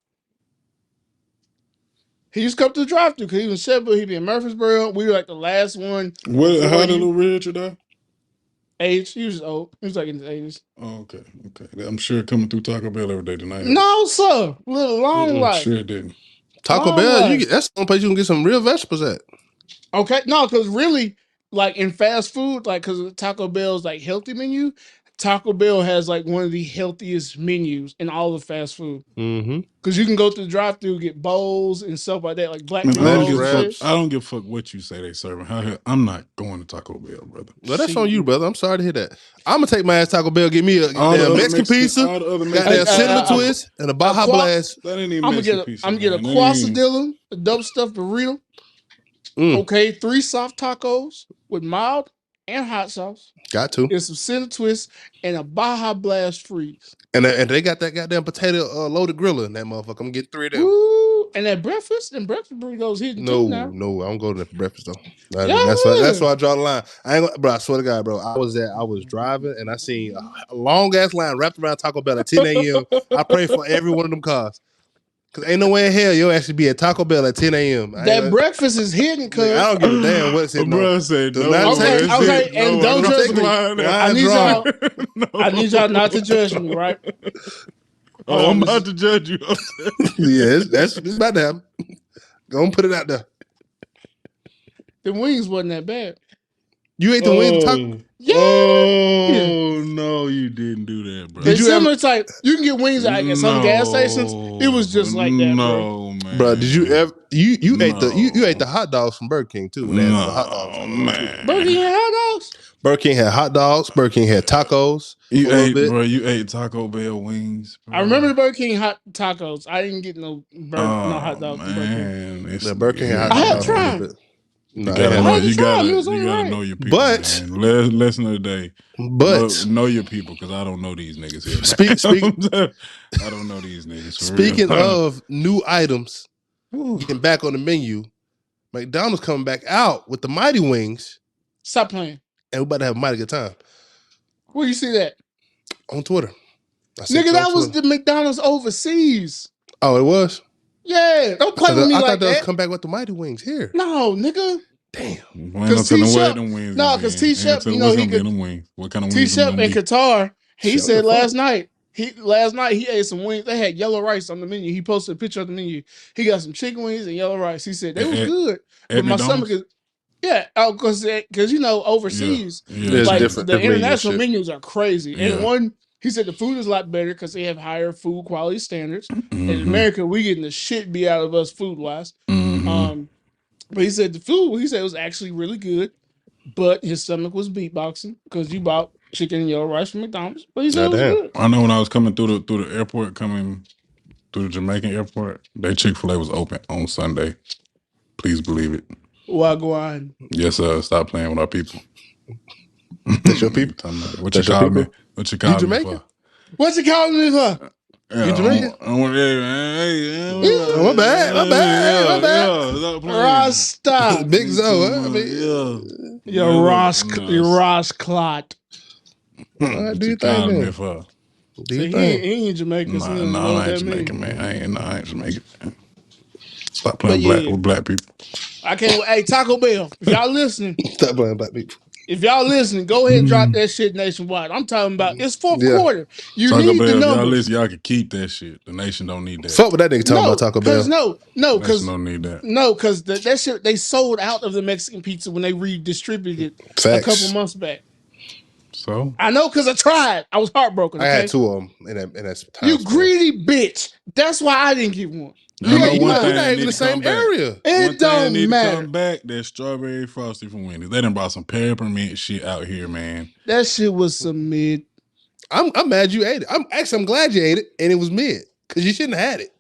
He used to come to the drive-thru because he was in Sheffield. He'd be in Murfreesboro. We were like the last one. How did Lil Richard die? Age. He was old. He was like in his 80s. Oh, okay. I'm sure coming through Taco Bell every day tonight. No, sir. Little long life. Sure it didn't. Taco Bell, that's the only place you can get some real vegetables at. Okay. No, because really, like in fast food, like because Taco Bell's like healthy menu, Taco Bell has like one of the healthiest menus in all of fast food. Because you can go through the drive-thru, get bowls and stuff like that, like black. I don't give a fuck what you say they serving. I'm not going to Taco Bell, brother. Well, that's on you, brother. I'm sorry to hear that. I'm gonna take my ass Taco Bell, get me a Mexican pizza, got that cinnamon twist, and a Baja Blast. That ain't even I'm gonna get a quesadilla, a double stuffed burrito. Okay, 3 soft tacos with mild, and hot sauce. Got to. It's some center twist and a Baja Blast freeze. And they got that goddamn potato loaded griller in that motherfucker. I'm gonna get 3 of them. Ooh, and that breakfast burritos hitting too now. No, I don't go to that for breakfast though. Yeah, That's why I draw the line. Bro, I swear to God, bro. I was driving and I seen a long ass line wrapped around Taco Bell at 10 a.m. I pray for every one of them cars. Cause ain't no way in hell you'll actually be at Taco Bell at 10 a.m. That breakfast is hidden, cuz. I don't give a damn what it said. No. Bro said no. Okay, and don't judge me. I need y'all not to judge me, right? Oh, I'm about to judge you. Yeah, it's about to happen. Go and put it out there. The wings wasn't that bad. You ate the wings taco? Yeah. Oh no, you didn't do that, bro. Did you ever type? You can get wings at some gas stations. It was just like that, no, man. Bro, did you ever? You ate the hot dogs from Burger King too. No, hot dogs man. Burger King had hot dogs. Burger King had hot dogs. Burger King had tacos. You ate Taco Bell wings. Bro. I remember the Burger King hot tacos. I didn't get no hot dogs. Man, Burger King had hot dogs. I had tried. You gotta know your people. But lesson of the day. But know your people, because I don't know these niggas here. I don't know these niggas. Speaking of new items, getting back on the menu, McDonald's coming back out with the Mighty Wings. Stop playing. And we're about to have a mighty good time. Where you see that? On Twitter. Nigga, that was the McDonald's overseas. Oh, it was? Yeah, don't play with me like that. I thought they was come back with the Mighty Wings here. No, nigga. Damn. Because T-Shep, you know he could. What kind of wings? T-Shep in Qatar, he said last night he ate some wings. They had yellow rice on the menu. He posted a picture of the menu. He got some chicken wings and yellow rice. He said they was good, but my stomach is. Yeah, because you know overseas, like the international menus are crazy. And he said the food is a lot better because they have higher food quality standards. In America, we getting the shit beat out of us food wise. But he said the food, it was actually really good, but his stomach was beatboxing because you bought chicken and yellow rice from McDonald's. But he said it was good. I know when I was coming through the airport, coming through the Jamaican airport, their Chick-fil-A was open on Sunday. Please believe it. Wagwan. Yes, sir. Stop playing with our people. That's your people? What you calling me? What you calling me for? What you calling me for? You Jamaican? My bad. Rasta. Big Zo, Your Ross Clot. Do you think, man? He ain't Jamaican. No, I ain't Jamaican, man. I ain't Jamaican. Stop playing with black people. I can't. Hey, Taco Bell, if y'all listening, stop playing black people. If y'all listening, go ahead and drop that shit nationwide. I'm talking about it's fourth quarter. You Taco need Bell, the numbers. Y'all listen, y'all can keep that shit. The nation don't need that. Fuck with that nigga talking about Taco Bell. Because don't need that. No, because that shit, they sold out of the Mexican pizza when they redistributed it a couple months back. So I know because I tried. I was heartbroken. Okay? I had 2 of them in that time. You greedy bitch. That's why I didn't get one. You're not even in the same area. It don't matter. Come back, that strawberry frosty from Wendy's. They done brought some peppermint shit out here, man. That shit was some mid. I'm mad you ate it. I'm glad you ate it and it was mid because you shouldn't have had it.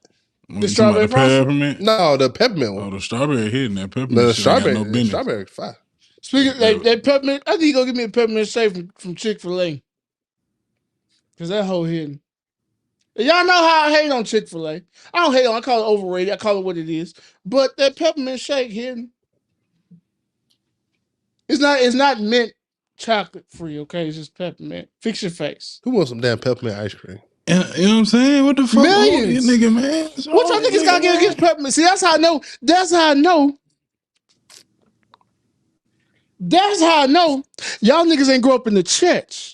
The strawberry peppermint? No, the peppermint one. Oh, the strawberry hitting that peppermint. The strawberry fire. Speaking of that peppermint, I think you go get me a peppermint shake from Chick-fil-A. Because that whole hitting. Y'all know how I hate on Chick-fil-A. I don't hate on it. I call it overrated. I call it what it is. But that peppermint shake hitting. It's not mint chocolate free, okay? It's just peppermint. Fix your face. Who wants some damn peppermint ice cream? You know what I'm saying? What the fuck? Millions. Nigga, man. What y'all niggas got to get against peppermint? See, that's how I know. That's how I know y'all niggas ain't grow up in the church.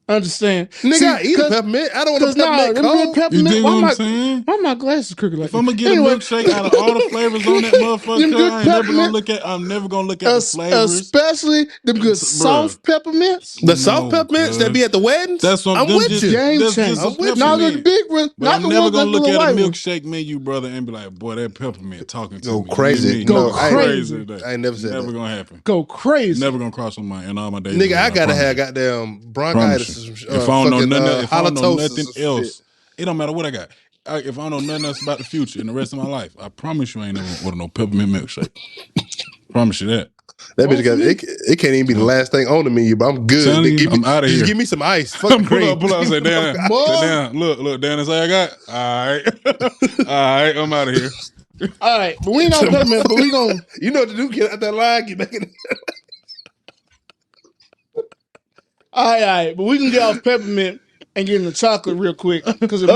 Understand? Nigga, I eat a peppermint. I don't want to peppermint. You dig what I'm saying? Why my glasses crooked like that? If I'm gonna get a milkshake out of all the flavors on that motherfucker, I'm never gonna look at the flavors. Especially them good soft peppermints. The soft peppermints that be at the weddings. That's what I'm with you. Game changer. Not the big one. Not the never gonna look at a milkshake menu, brother, and be like, boy, that peppermint talking to me. Go crazy. Go crazy. I ain't never said that. Never gonna happen. Go crazy. Never gonna cross my mind in all my days. Nigga, I gotta have goddamn bronchitis. If I don't know nothing else, it don't matter what I got. If I don't know nothing else about the future in the rest of my life, I promise you I ain't never order no peppermint milkshake. Promise you that. That bitch got it can't even be the last thing on the menu, but I'm good. I'm out of here. Just give me some ice. Fuck the cream. Pull up, say down. Look, Dan, that's all I got. All right, I'm out of here. All right, but we ain't on peppermint, but we gonna. You know what to do? Get out that line, get back in. All right, but we can get off peppermint and get into chocolate real quick because in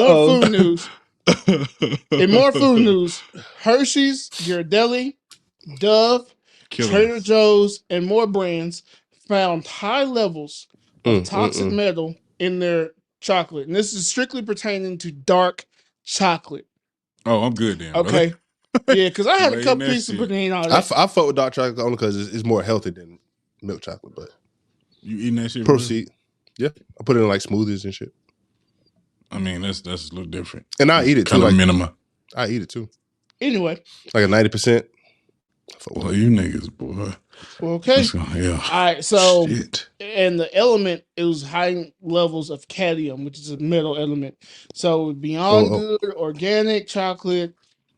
more food news, Hershey's, Ghirardelli, Dove, Trader Joe's, and more brands found high levels of toxic metal in their chocolate, and this is strictly pertaining to dark chocolate. Oh, I'm good then. Okay, brother. Yeah, because I had a couple pieces, but ain't all that. I fuck with dark chocolate only because it's more healthy than milk chocolate. But you eating that shit? Proceed. Really? Yeah, I put it in like smoothies and shit. I mean, that's a little different. And I eat it too. Kind of minima. I eat it too. Anyway, like a 90%. Well, you niggas, boy. Okay. Yeah. All right. So, and the element, it was high levels of cadmium, which is a metal element. So, Beyond Good, organic chocolate,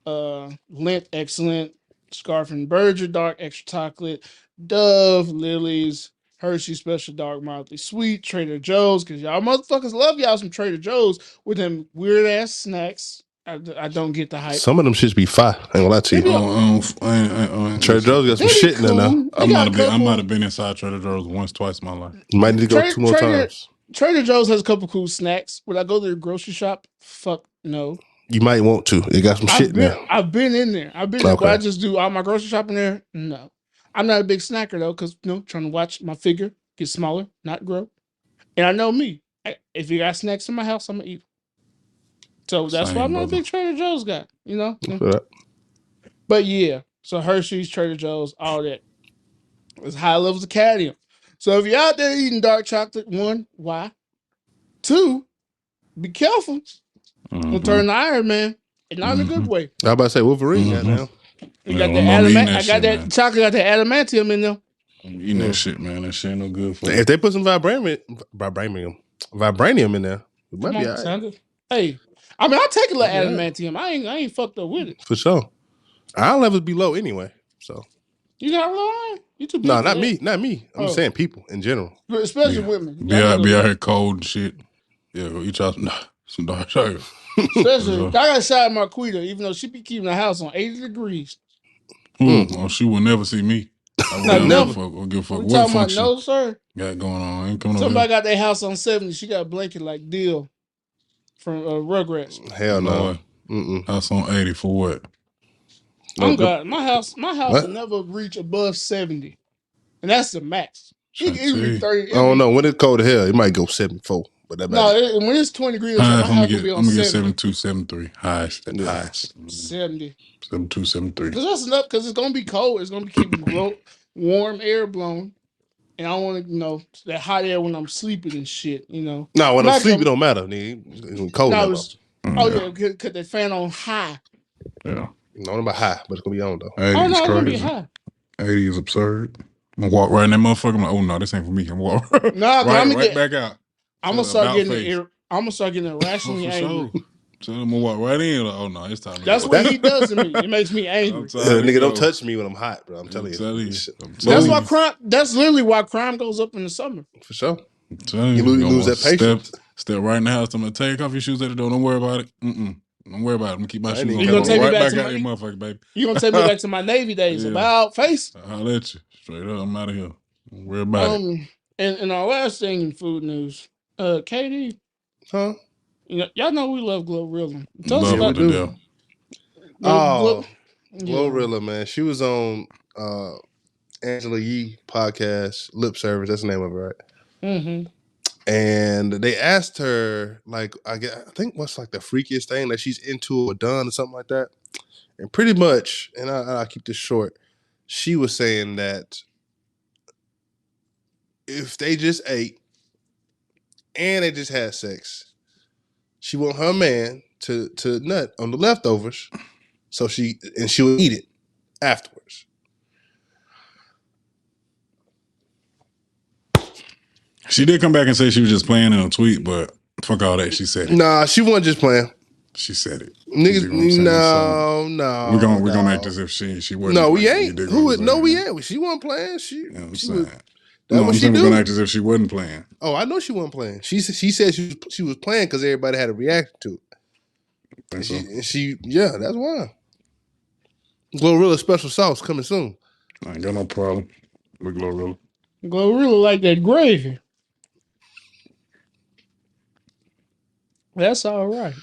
Lindt Excellent, Scarf and Berger dark extra chocolate, Dove, Lily's, Hershey Special Dark Mildly Sweet, Trader Joe's, because y'all motherfuckers love y'all some Trader Joe's with them weird ass snacks. I don't get the hype. Some of them shits be fire. I ain't gonna lie to you. Trader Joe's got some shit in there now. I might have been inside Trader Joe's once, twice in my life. You might need to go 2 more times. Trader Joe's has a couple cool snacks. Would I go to the grocery shop? Fuck no. You might want to. It got some shit in there. I've been in there. But I just do all my grocery shopping there? No. I'm not a big snacker though, because trying to watch my figure get smaller, not grow. And I know me. If you got snacks in my house, I'm gonna eat. So that's why I'm not a big Trader Joe's guy, But yeah, so Hershey's, Trader Joe's, all that. It's high levels of cadmium. So if you're out there eating dark chocolate, 1, why? 2, be careful. It'll turn to Iron Man, and not in a good way. I was about to say Wolverine now. You got that chocolate, got the adamantium in there. I'm eating that shit, man. That shit ain't no good for you. If they put some vibranium in there, it might be all right. Hey, I mean, I'll take a little adamantium. I ain't fucked up with it. For sure. Our levels be low anyway, so. You got a low iron? You too big. No, not me. I'm just saying people in general. Especially women. Be out here cold and shit. Yeah, go eat y'all some dark chocolate. Especially, I got a shot at Marquita, even though she be keeping the house on 80 degrees. Oh, she will never see me. I would never give a fuck what talking about, no, sir? Got going on. Ain't coming Somebody got their house on 70. She got a blanket like Dill from Rugrats. Hell no. House on 80 for what? Oh God, my house will never reach above 70, and that's the max. It be 30. I don't know when it's cold as hell. It might go 74, but that matters. When it's 20 degrees, I'm gonna get 72, 73. Highest. 70. 72, 73. Because that's enough. Because it's gonna be cold. It's gonna be keeping warm air blowing, and I don't want to that hot air when I'm sleeping and shit. No, when I'm sleeping, it don't matter. It's cold. Cut that fan on high. Yeah. No, about high, but it's gonna be on though. 80 it's gonna be high. 80 is absurd. I'm gonna walk right in that motherfucker. I'm like, oh no, this ain't for me. I'm gonna walk right back out. I'm gonna start getting irrationally angry. So I'm gonna walk right in. Like, oh no, it's time. That's what he does to me. It makes me angry. Nigga, don't touch me when I'm hot, bro. I'm telling you. That's why crime. That's literally why crime goes up in the summer. For sure. You lose that patience. Step right in the house. I'm gonna take off your shoes at the door. Don't worry about it. Don't worry about it. I'm gonna keep my shoes on. You gonna take me back to your motherfucker, baby. You gonna take me back to my Navy days? About face. I'll let you straight up. I'm out of here. Don't worry about it. And our last thing in food news, KD, y'all know we love Glorilla. Tell us about Glorilla. Glorilla, man. She was on Angela Yee podcast, Lip Service. That's the name of it, right? Mm-hmm. And they asked her, like, I think what's like the freakiest thing that she's into or done or something like that. And pretty much, and I'll keep this short, she was saying that if they just ate and they just had sex, she want her man to nut on the leftovers, so she would eat it afterwards. She did come back and say she was just playing in a tweet, but fuck all that. She said it. Nah, she wasn't just playing. She said it. Niggas, You know what I'm saying? no. We're gonna act as if she wasn't. No, we playing. ain't. Who would? No, we ain't. She wasn't playing. You know what I'm She saying? was. No, That's what I'm she saying we're do. gonna act as if she wasn't playing. Oh, I know she wasn't playing. She said she was playing because everybody had a reaction to it. And she yeah, that's why. Glorilla special sauce coming soon. I ain't got no problem with Glorilla. Glorilla like that gravy. That's all right.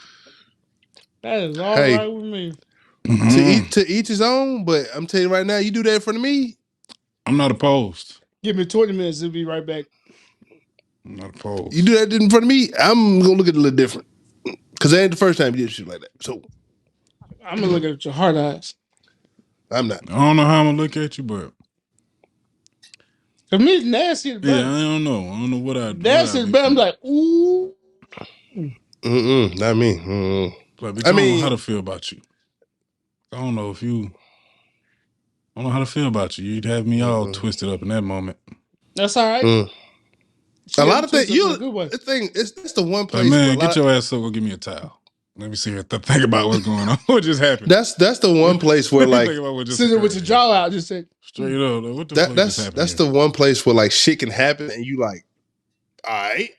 That is all right with me. To each his own, but I'm telling you right now, you do that in front of me, I'm not opposed. Give me 20 minutes, it'll be right back. I'm not opposed. You do that in front of me, I'm gonna look at it a little different. Cause that ain't the first time you did shit like that. So I'm gonna look at your hard eyes. I'm not. I don't know how I'm gonna look at you, but For me, it's nasty. Yeah, I don't know. I don't know what I do. Nasty, but I'm like, ooh. Not me. But I don't know how to feel about you. I don't know if you. I don't know how to feel about you. You'd have me all twisted up in that moment. That's all right. A lot of things. The thing is, that's the one place. Like, man, get your ass up. Go give me a towel. Let me see her think about what's going on. What just happened? That's the one place where like sitting with your jaw out, just say straight up. What the fuck just happened? That's the one place where like shit can happen, and you like, all right.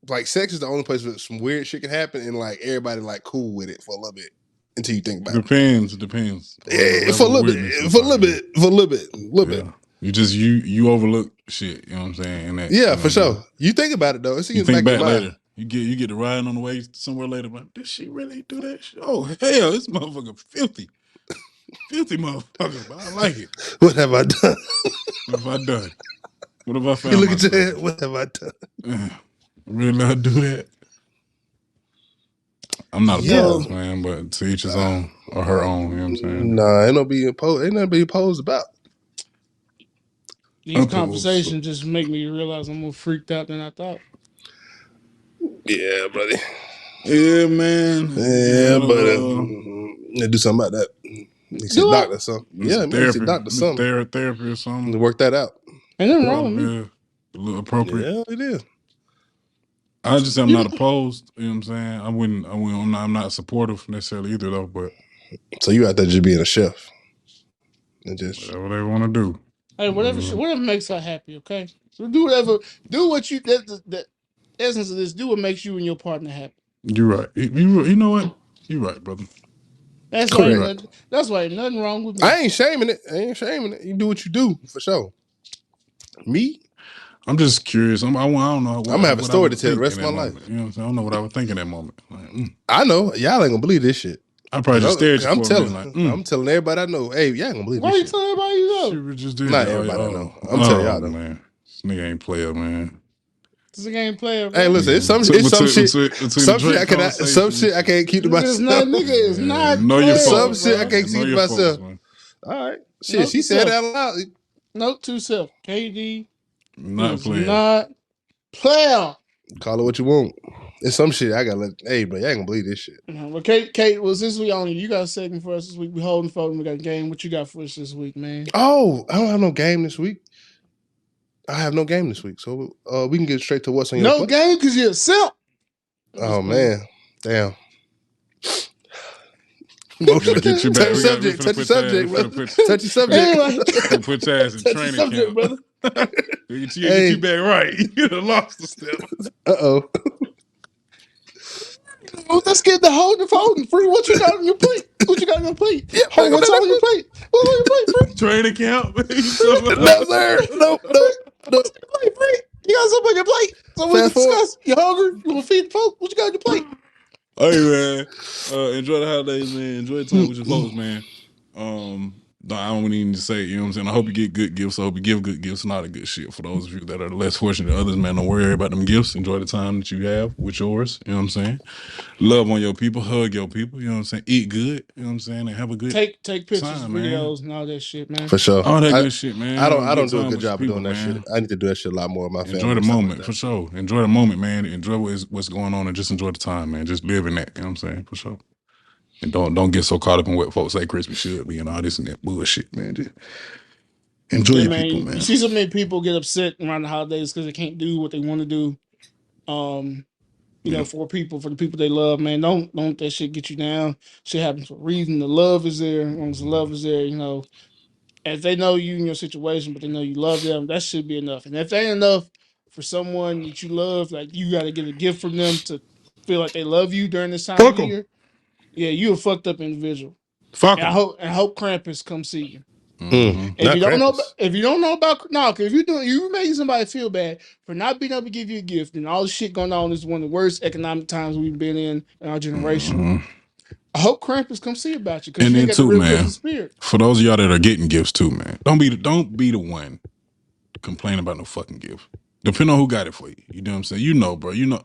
Like sex is the only place where some weird shit can happen, and like everybody like cool with it for a little bit until you think about it. Depends. Yeah, for a little bit. You overlook shit. You know what I'm saying? Yeah, for sure. You think about it though. It's you think back later. You get to riding on the way somewhere later. But did she really do that shit? Oh hell, this motherfucker filthy motherfucker. But I like it. What have I done? What have I done? What have I found? You look at your head. What have I done? Really not do that? I'm not opposed, man, but to each his own or her own. You know what I'm saying? Nah, ain't nothing be opposed about. These conversations just make me realize I'm more freaked out than I thought. Yeah, buddy. Yeah, man. Yeah, but do something about that. You see doctor or something. Yeah, man, see doctor something. Therapy or something. To work that out. Ain't nothing wrong with me. A little appropriate. Yeah, it is. I just am not opposed. You know what I'm saying? I'm not supportive necessarily either though. But so you out there just being a chef and just whatever they want to do. Hey, whatever makes her happy. Okay, so do whatever. Do what you. The essence of this. Do what makes you and your partner happy. You're right. You know what? You're right, brother. That's why. That's why nothing wrong with me. I ain't shaming it. You do what you do for sure. Me. I'm just curious. I don't know. I'm gonna have a story to tell the rest of my life. You know what I'm saying? I don't know what I would think in that moment. Like, I know y'all ain't gonna believe this shit. I probably just stared at you. I'm telling everybody I know. Hey, y'all ain't gonna believe this shit. Why you telling everybody you know? Just did Not everybody I know. I'm telling y'all though. Man. This nigga ain't player, man. This nigga ain't player. Bro. Hey, listen, it's some shit I can't keep to myself. Nigga is not. Know your some shit I can't keep to myself. All right, shit. She said that out loud. Note to self, KD. Not player. Not player. Call it what you want. It's some shit I gotta let. Hey, bro, y'all ain't gonna believe this shit. Well, Kate, was this week on you? You got a segment for us this week. We holding phone. We got a game. What you got for us this week, man? Oh, I don't have no game this week. I have no game this week, so we can get straight to what's on your no game because you're a simp. Oh man, damn. Get you back. Touch your subject, brother. Touch your subject. Anyway. Put your ass in training camp, brother. Get you back right. You done lost the step. Uh-oh. Let's get the holding free. What you got on your plate? What's on your plate? What's on your plate? What's on your plate, free? Training camp. No, sir. No. Free. You got something on your plate. So we discuss. You hungry? You want to feed the folks? What you got on your plate? Hey man, enjoy the holidays, man. Enjoy the time with your folks, man. I don't even need to say, you know what I'm saying? I hope you get good gifts. I hope you give good gifts and all the good shit. For those of you that are less fortunate than others, man, don't worry about them gifts. Enjoy the time that you have with yours. You know what I'm saying? Love on your people. Hug your people. You know what I'm saying? Eat good. You know what I'm saying? And have a good Take pictures, videos, and all that shit, man. For sure. All that good shit, man. I don't do a good job of doing that shit. I need to do that shit a lot more with my family. Enjoy the moment, for sure. Enjoy the moment, man. Enjoy what's going on and just enjoy the time, man. Just live in that. You know what I'm saying? For sure. And don't get so caught up in what folks say Christmas should be and all this and that bullshit, man. Just enjoy your people, man. You see so many people get upset around the holidays because they can't do what they want to do. You know, for the people they love, man. Don't let that shit get you down. Shit happens for a reason. The love is there. As long as the love is there, you know, if they know you in your situation, but they know you love them, that should be enough. And if that ain't enough for someone that you love, like you got to get a gift from them to feel like they love you during this time of Fuck 'em. year. Yeah, you a fucked up individual. Fuck And I 'em. hope Krampus come see you. If Not you don't know, Krampus. if you don't know about no, because you making somebody feel bad for not being able to give you a gift, and all the shit going on is one of the worst economic times we've been in our generation. I hope Krampus come see about you because And you ain't then got the too, real man, Christmas spirit. for those of y'all that are getting gifts too, man, don't be the one to complain about no fucking gift. Depending on who got it for you. You know what I'm saying? You know, bro. You know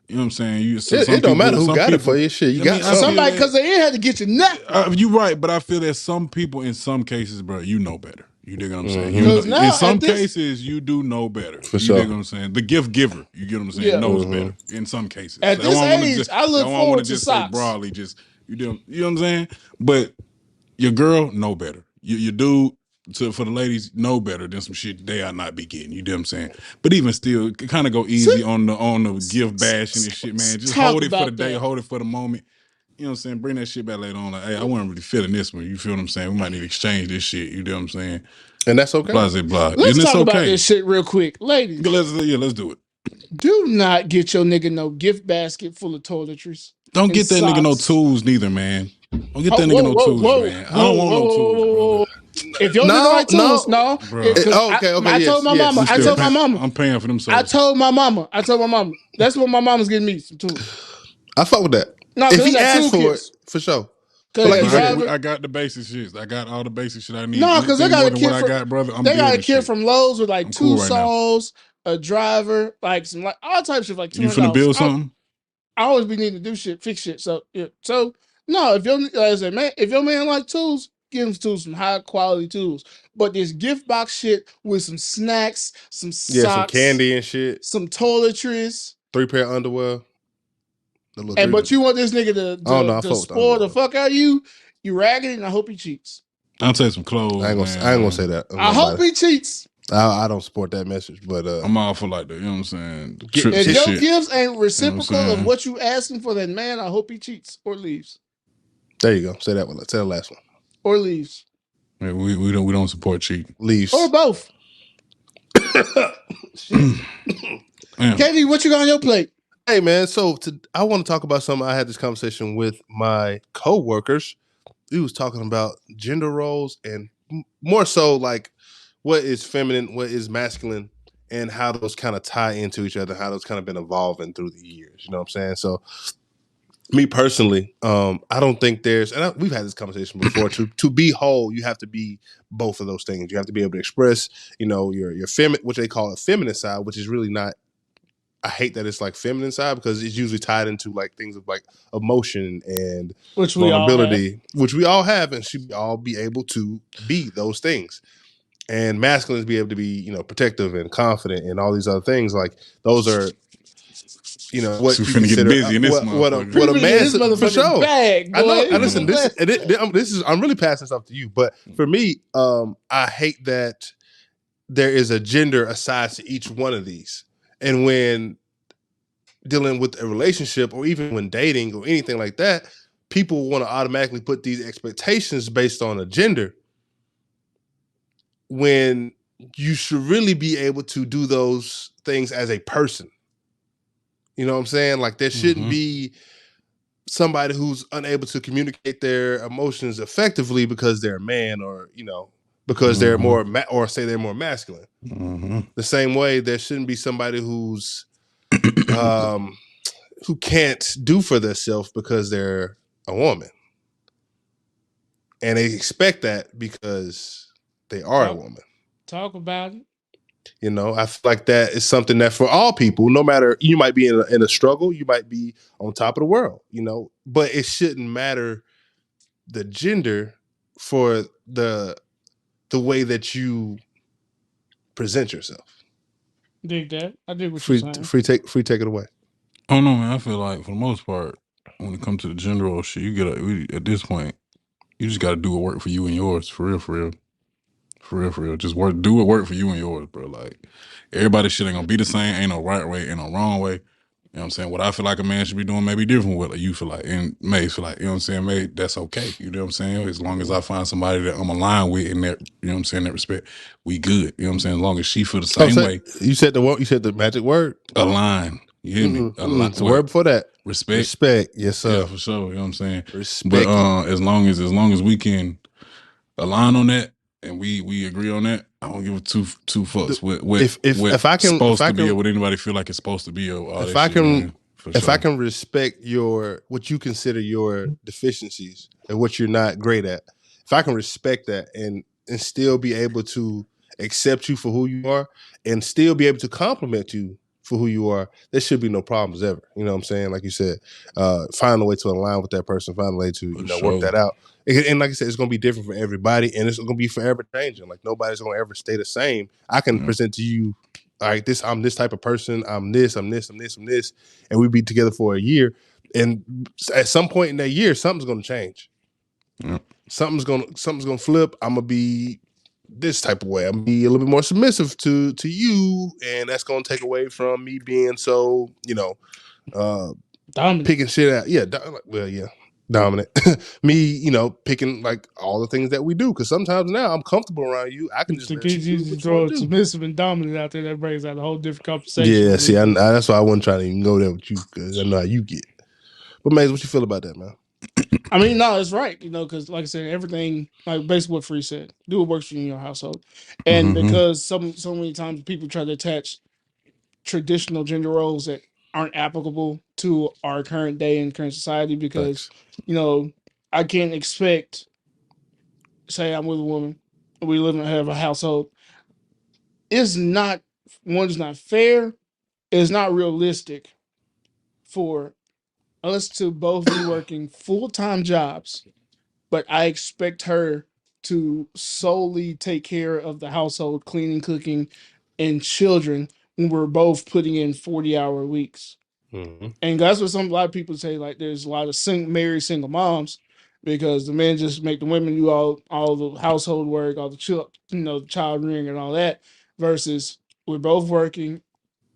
what I'm saying? It don't matter who got it for you. Shit, you got Now something. somebody because they ain't had to get you nothing. You're right, but I feel that some people in some cases, bro, you know better. You dig what I'm saying? Because In now some at this, cases, you do know better. For you sure. dig what I'm saying? The gift giver, you get what I'm saying, Yeah. knows better in some cases. At So this I don't wanna age, I look I forward want to to just say socks. broadly, just you know what I'm saying? But your girl know better. Your dude for the ladies know better than some shit they are not be getting. You know what I'm saying? But even still, kind of go easy on the gift bashing and shit, man. Just Talk hold it for the about day, that. hold it for the moment. You know what I'm saying? Bring that shit back later on. Like, hey, I wasn't really feeling this one. You feel what I'm saying? We might need to exchange this shit. You know what I'm saying? And that's okay. Blah, blah, blah. Let's And it's talk about okay. this shit real quick, ladies. Let's do it. Do not get your nigga no gift basket full of toiletries. Don't and get that nigga no socks. tools neither, man. Don't get that nigga Whoa, no whoa, tools, whoa, man. I don't want no tools, brother. If your nigga like tools, no. Bro. Okay, I told my mama. I told my mama. I'm paying for them I services. told my mama. That's what my mama's getting me, some tools. I fuck with that. No, If because he they got asked for toolkits. it, for sure. Because like they you got said, driver. I got the basic shit. I got all the basic shit I need. No, because they Anything got more a than kit what I from. got, brother. I'm They got a building kit shit. from Lowe's with like I'm 2 cool right now. saws, a driver, like some like all types of like $200. You finna build something? I always be needing to do shit, fix shit. So yeah. So no, if your like I said, man, if your man like tools, give him tools, some high quality tools. But this gift box shit with some snacks, some socks, some candy and shit, some toiletries, 3 pair of underwear. and but you want this nigga to spoil the fuck out of you. You raggedy, and I hope he cheats. I'll take some clothes. I ain't gonna say that. I hope he cheats. I don't support that message, but I'm all for like that. You know what I'm saying? If your gifts ain't reciprocal of what you asking for, that man, I hope he cheats or leaves. There you go. Say that one. Say the last one. Or leaves. Yeah, we don't support cheating. Leaves or both. Katie, what you got on your plate? Hey man, so I want to talk about something. I had this conversation with my coworkers. We was talking about gender roles and more so like what is feminine, what is masculine, and how those kind of tie into each other, how those kind of been evolving through the years. You know what I'm saying? So me personally, I don't think we've had this conversation before. To be whole, you have to be both of those things. You have to be able to express, your feminine, what they call a feminine side, which is really not. I hate that it's like feminine side because it's usually tied into like things of like emotion and vulnerability, which we all have, and should all be able to be those things. And masculine is be able to be, protective and confident and all these other things. Like those are, what so you finna consider get busy in this what a man for sure. Bag, I know. boy. And listen, this is I'm really passing this off to you, but for me, I hate that there is a gender assigned to each one of these. And when dealing with a relationship or even when dating or anything like that, people want to automatically put these expectations based on a gender when you should really be able to do those things as a person. You know what I'm saying? Like there shouldn't be somebody who's unable to communicate their emotions effectively because they're a man or, because they're more or say they're more masculine. The same way there shouldn't be somebody who's who can't do for themselves because they're a woman. And they expect that because they are a woman. Talk about it. I feel like that is something that for all people, no matter, you might be in a struggle, you might be on top of the world, but it shouldn't matter the gender for the way that you present yourself. Dig that. I dig what you're saying. Free take it away. I don't know, man. I feel like for the most part, when it comes to the gender role shit, you get at this point, you just got to do what work for you and yours. For real, for real. For real, for real. Just do what work for you and yours, bro. Like, everybody shit ain't gonna be the same. Ain't no right way, ain't no wrong way. You know what I'm saying? What I feel like a man should be doing may be different from what you feel like. And May feel like, you know what I'm saying? May, that's okay. You know what I'm saying? As long as I find somebody that I'm aligned with in that, you know what I'm saying, that respect, we good. You know what I'm saying? As long as she feel the same way. You said the magic word? Align. You hear me? It's the word before that. Respect. Respect. Yes, sir. Yeah, for sure. You know what I'm saying? Respect. But as long as we can align on that and we agree on that, I don't give a two fucks with if I can supposed if I to be can, or what anybody feel like it's supposed to be or all if that I shit, can man, for if sure. I can respect what you consider your deficiencies and what you're not great at, if I can respect that and still be able to accept you for who you are and still be able to compliment you for who you are, there should be no problems ever. You know what I'm saying? Like you said, find a way to align with that person, find a way to work that out. And like I said, it's going to be different for everybody, and it's going to be forever changing. Like nobody's going to ever stay the same. I can present to you, all right, I'm this type of person. I'm this, and we be together for a year. And at some point in that year, something's going to change. Yeah. Something's gonna flip. I'm gonna be this type of way. I'm gonna be a little bit more submissive to you, and that's gonna take away from me being so, dominant. Picking shit out. Yeah, dominant. Me, picking like all the things that we do. Because sometimes now I'm comfortable around you. I can just let you do what you want to do. Submissive and dominant out there. That brings out a whole different conversation. Yeah, see, that's why I wasn't trying to even go there with you, because I know how you get. But Maze, what you feel about that, man? I mean, no, it's right, because like I said, everything, like basically what Free said, do what works for you in your household. And because so many times people try to attach traditional gender roles that aren't applicable to our current day and current society, because I can't expect, say I'm with a woman, we live and have a household. It's not fair. It's not realistic for us to both be working full-time jobs, but I expect her to solely take care of the household, cleaning, cooking, and children when we're both putting in 40-hour weeks. Mm-hmm. And that's what a lot of people say, like there's a lot of married single moms, because the men just make the women do all the household work, all the child rearing and all that, versus we're both working.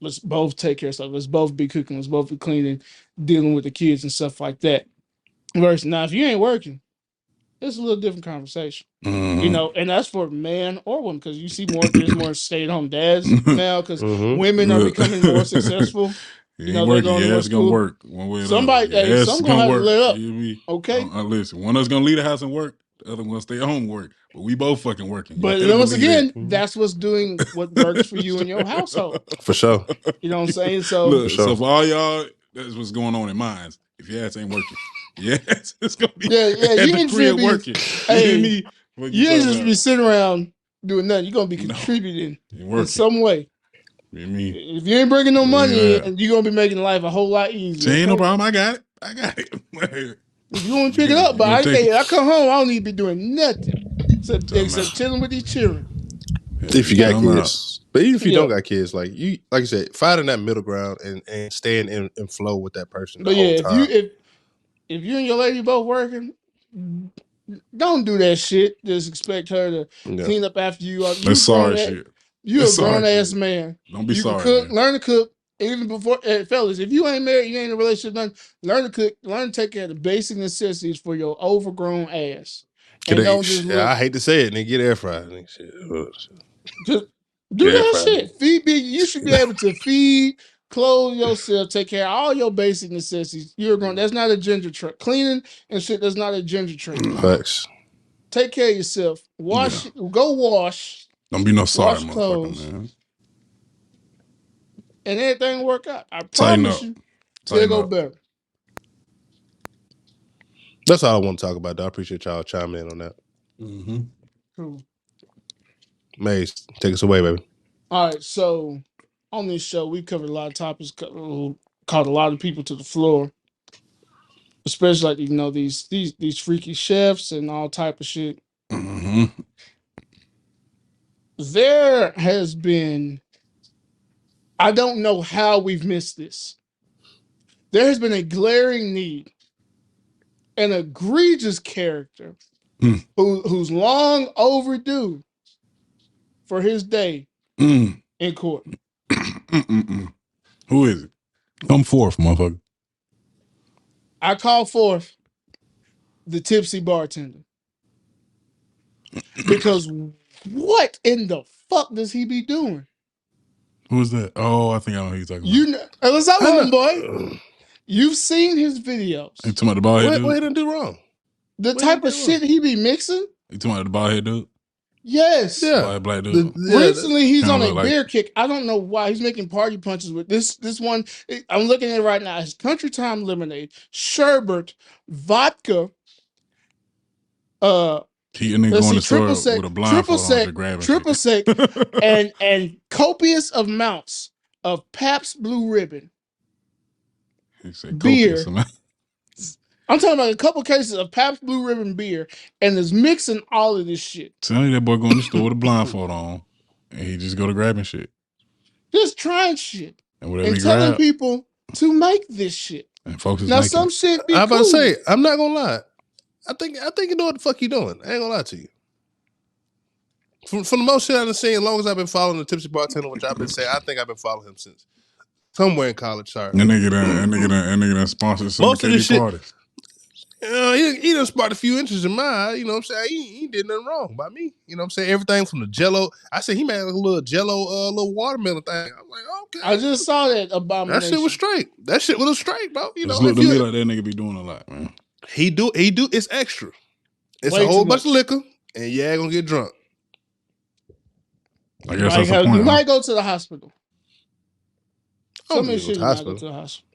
Let's both take care of stuff. Let's both be cooking. Let's both be cleaning, dealing with the kids and stuff like that. Versus now, if you ain't working, it's a little different conversation. And that's for man or woman, because you see there's more stay-at-home dads now, because women are becoming more successful. They're going to ass gonna work one way or another. Some gonna have to let up. Okay. Listen, one of us gonna leave the house and work, the other one stay at home and work. But we both fucking working. But once again, that's what's doing what works for you in your household. For sure. You know what I'm saying? So look, so for all y'all, that's what's going on in minds. If your ass ain't working, yes, it's gonna be you ain't crib working. Hey, you ain't just be sitting around doing nothing. You're gonna be contributing in some way. If you ain't bringing no money in, you're gonna be making life a whole lot easier. Ain't no problem. I got it. If you want to pick it up, but I come home, I don't need to be doing nothing except chilling with these children. If you got kids, but even if you don't got kids, like you said, finding that middle ground and staying in flow with that person. But whole time. if you and your lady both working, don't do that shit. Just expect her to clean up after you. That's sorry shit. You're a grown ass man. Don't be sorry. You can cook, learn to cook. Even before, fellas, if you ain't married, you ain't in a relationship, learn to cook, learn to take care of the basic necessities for your overgrown ass. And don't just I hate to say it, and get air fried. Just do that shit. Feed. You should be able to feed, clothe yourself, take care of all your basic necessities. You're grown. That's not a gender trait. Cleaning and shit. That's not a gender trait. Facts. Take care of yourself. Wash. Go wash. Don't be no sorry motherfucker, man. And everything will work out. I promise you. It'll go better. That's all I want to talk about, though. I appreciate y'all chiming in on that. Cool. Maze, take us away, baby. All right. So on this show, we covered a lot of topics, caught a lot of people to the floor. Especially like, these freaky chefs and all type of shit. There has been, I don't know how we've missed this. There has been a glaring need, an egregious character who's long overdue for his day in court. Who is it? Come forth, motherfucker. I call forth the tipsy bartender. Because what in the fuck does he be doing? Who is that? Oh, I think I know who you're talking about. You know, what's up, homeboy? You've seen his videos. You talking about the bald head dude? What he done do wrong? The type of shit he be mixing? You talking about the bald head dude? Yes. Yeah. Black dude. Recently, he's on a like beer kick. I don't know why. He's making party punches with this one. I'm looking at it right now. It's Country Time Lemonade, sherbet, vodka. He and then going to store with a blindfold on to grab triple sec, and copious amounts of Pabst Blue Ribbon. He said beer. I'm talking about a couple cases of Pabst Blue Ribbon beer, and is mixing all of this shit. Tell you that boy going to the store with a blindfold on, and he just go to grabbing shit. Just trying shit. And telling people to make this shit. And folks is now some shit be I'm cool. about to say, I'm not gonna lie. I think you know what the fuck you doing. I ain't gonna lie to you. From the most shit I've been seeing, as long as I've been following the tipsy bartender, which I've been saying, I think I've been following him since somewhere in college. Sorry, that nigga done sponsored some most of this shit. Parties. He done sparked a few interests in mine. You know what I'm saying? He did nothing wrong by me. You know what I'm saying? Everything from the Jello. I said he made like a little Jello, little watermelon thing. I was like, okay. I just saw that abomination. That shit was straight. That shit was straight, bro. You know, look to me like that nigga be doing a lot, man. He do. It's extra. It's a whole bunch of liquor, and yeah, gonna get drunk. I guess that's the point. You might go to the hospital. Some shit you might go to the hospital.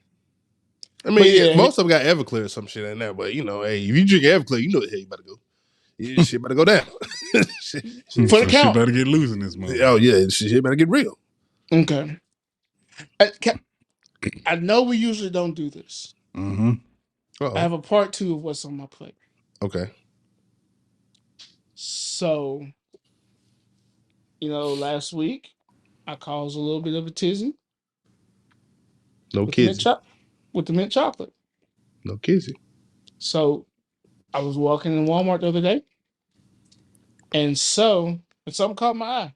I mean, most of them got Everclear or some shit in there, but you know, hey, if you drink Everclear, you know the hell you better go. Shit better go down. For the count. Shit better get loose in this month. Oh yeah, shit better get real. Okay. I know we usually don't do this. Mm-hmm. I have a part 2 of what's on my plate. Okay. So, last week I caused a little bit of a tizzy. No kids. With the mint chocolate. No kizzy. So I was walking in Walmart the other day, and something caught my eye.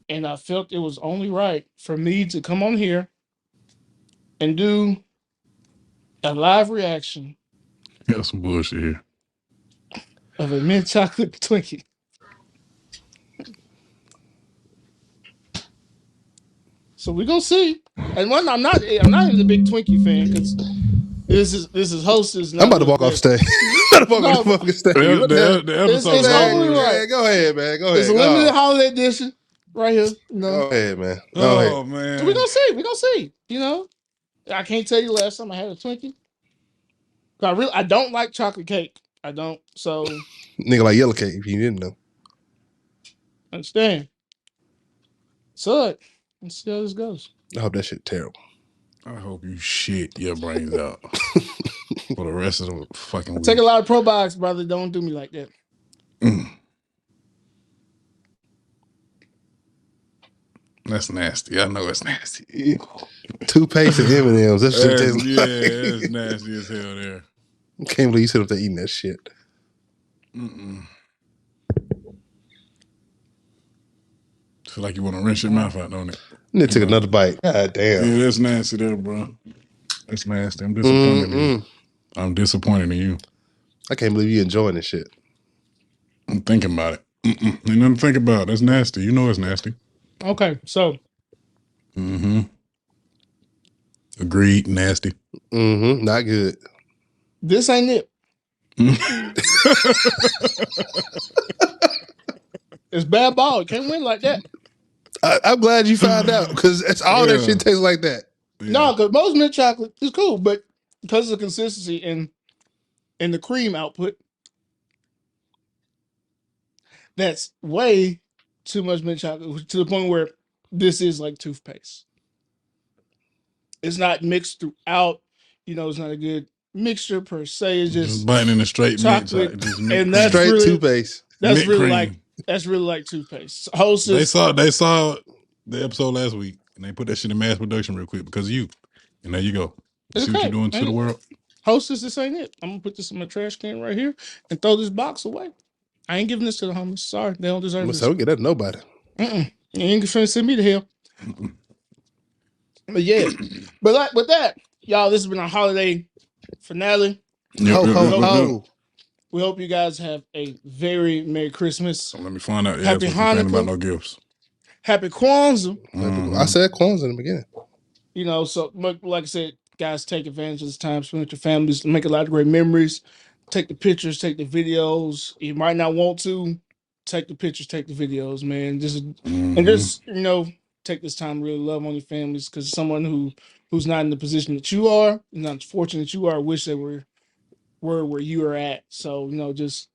And I felt it was only right for me to come on here and do a live reaction. Got some bullshit here. Of a mint chocolate Twinkie. So we're gonna see. And I'm not even a big Twinkie fan because this is hostess. I'm about to walk off stage. I'm about to walk off the fucking stage. The episode it's only right. Go ahead, man. Go ahead. It's a limited holiday edition right here. Go ahead, man. Go ahead. Man. So we're gonna see. I can't tell you last time I had a Twinkie. I don't like chocolate cake. I don't. So nigga like yellow cake if you didn't know. Understand. So let's see how this goes. I hope that shit terrible. I hope you shit your brains out for the rest of the fucking week. Take a lot of probiotics, brother. Don't do me like that. That's nasty. I know it's nasty. Toothpaste and M&M's. That's it's nasty as hell there. I can't believe you sit up there eating that shit. Feel like you want to rinse your mouth out, don't it? And then took another bite. God damn. Yeah, that's nasty there, bro. That's nasty. I'm disappointed in you. I'm disappointed in you. I can't believe you enjoying this shit. I'm thinking about it. Ain't nothing to think about. That's nasty. You know it's nasty. Okay, so. Agreed. Nasty. Not good. This ain't it. It's bad ball. It can't win like that. I'm glad you found out because it's all that shit tastes like that. Yeah. No, because most mint chocolate is cool, but because of the consistency and the cream output, that's way too much mint chocolate to the point where this is like toothpaste. It's not mixed throughout. It's not a good mixture per se. It's just biting in a straight chocolate, and that's straight really, toothpaste. That's really like toothpaste. Hostess. They saw the episode last week and they put that shit in mass production real quick because of you. And there you go. See what you're doing to the world. Hostess, this ain't it. I'm gonna put this in my trash can right here and throw this box away. I ain't giving this to the homeless. Sorry, they don't deserve this. Don't get that to nobody. You ain't gonna send me to hell. But yeah, but like with that, y'all, this has been our holiday finale. Ho, ho, ho. We hope you guys have a very Merry Christmas. So let me find out. Happy Complaining about Hanukkah. no gifts. Happy Kwanzaa. I said Kwanzaa in the beginning. You know, so like I said, guys, take advantage of this time, spend with your families, make a lot of great memories. Take the pictures, take the videos. You might not want to take the pictures, take the videos, man. And just take this time to really love on your families, because someone who's not in the position that you are, not fortunate you are, wish they were where you are at. So just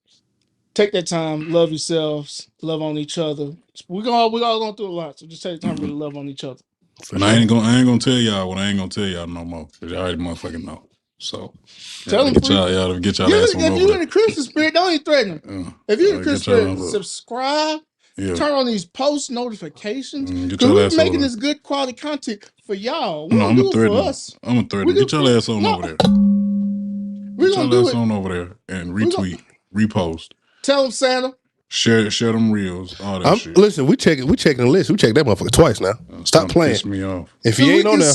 take that time, love yourselves, love on each other. We all going through a lot, so just take the time to really love on each other. And I ain't gonna tell y'all what I ain't gonna tell y'all no more, because y'all already motherfucking know. So tell them, get y'all ass on over there. If you in the Christmas spirit, don't even threaten them. If you're in the Christmas spirit, subscribe. Turn on these post notifications, because we're making this good quality content for y'all. We don't do it for us. I'm gonna threaten. Get your ass on over there. We're gonna do it on over there and retweet, repost. Tell them, Santa. Share them reels. All that shit. Listen, we checking the list. We checked that motherfucker twice now. Stop playing. Piss me off. If you ain't on there,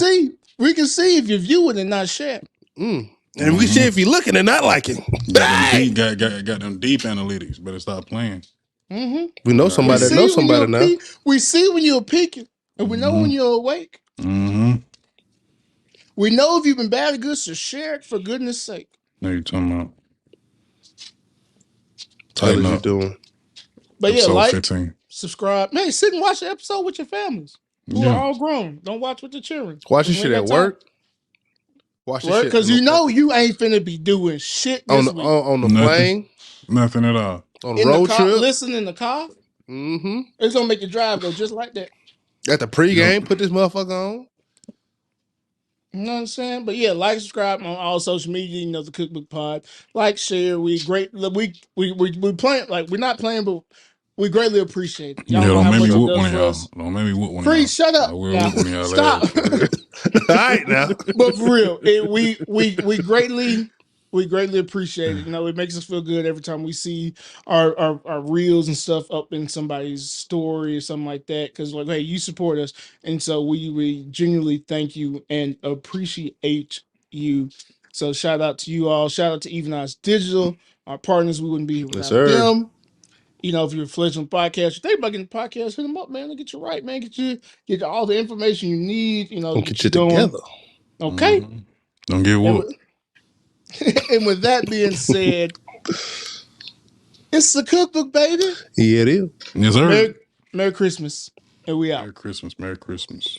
we can see if you're viewing and not sharing. And we can see if you're looking and not liking. Got them deep analytics. Better stop playing. We know somebody that knows somebody now. We see when you're peeking, and we know when you're awake. We know if you've been bad or good, so share it for goodness sake. No, you talking about. Tighten up. You doing? But episode yeah, like, 15. Subscribe. Man, sit and watch the episode with your families who are all grown. Don't watch with the children. Watch this shit at work. Watch this shit. Because you ain't finna be doing shit this week. On the plane. Nothing at all. On the road trip. Listen in the car. It's gonna make your drive go just like that. At the pregame, put this motherfucker on. You know what I'm saying? But yeah, like, subscribe on all social media. The Cookbook Pod. Like, share. We playing, like, we're not playing, but we greatly appreciate it. Y'all don't make me whoop one of y'all. Don't make me whoop one of y'all. Free, shut up. Stop. All right now. But for real, we greatly appreciate it. It makes us feel good every time we see our reels and stuff up in somebody's story or something like that. Because like, hey, you support us, and so we genuinely thank you and appreciate you. So shout out to you all. Shout out to Even Eyes Digital, our partners. We wouldn't be here without them. If you're a fledgling podcast, you think about getting the podcast, hit them up, man. They'll get you right, man. Get you all the information you need. Get you together. Okay. Don't get whooped. And with that being said, it's the Cookbook, baby. Yeah, it is. Yes, sir. Merry Christmas. And we out. Merry Christmas.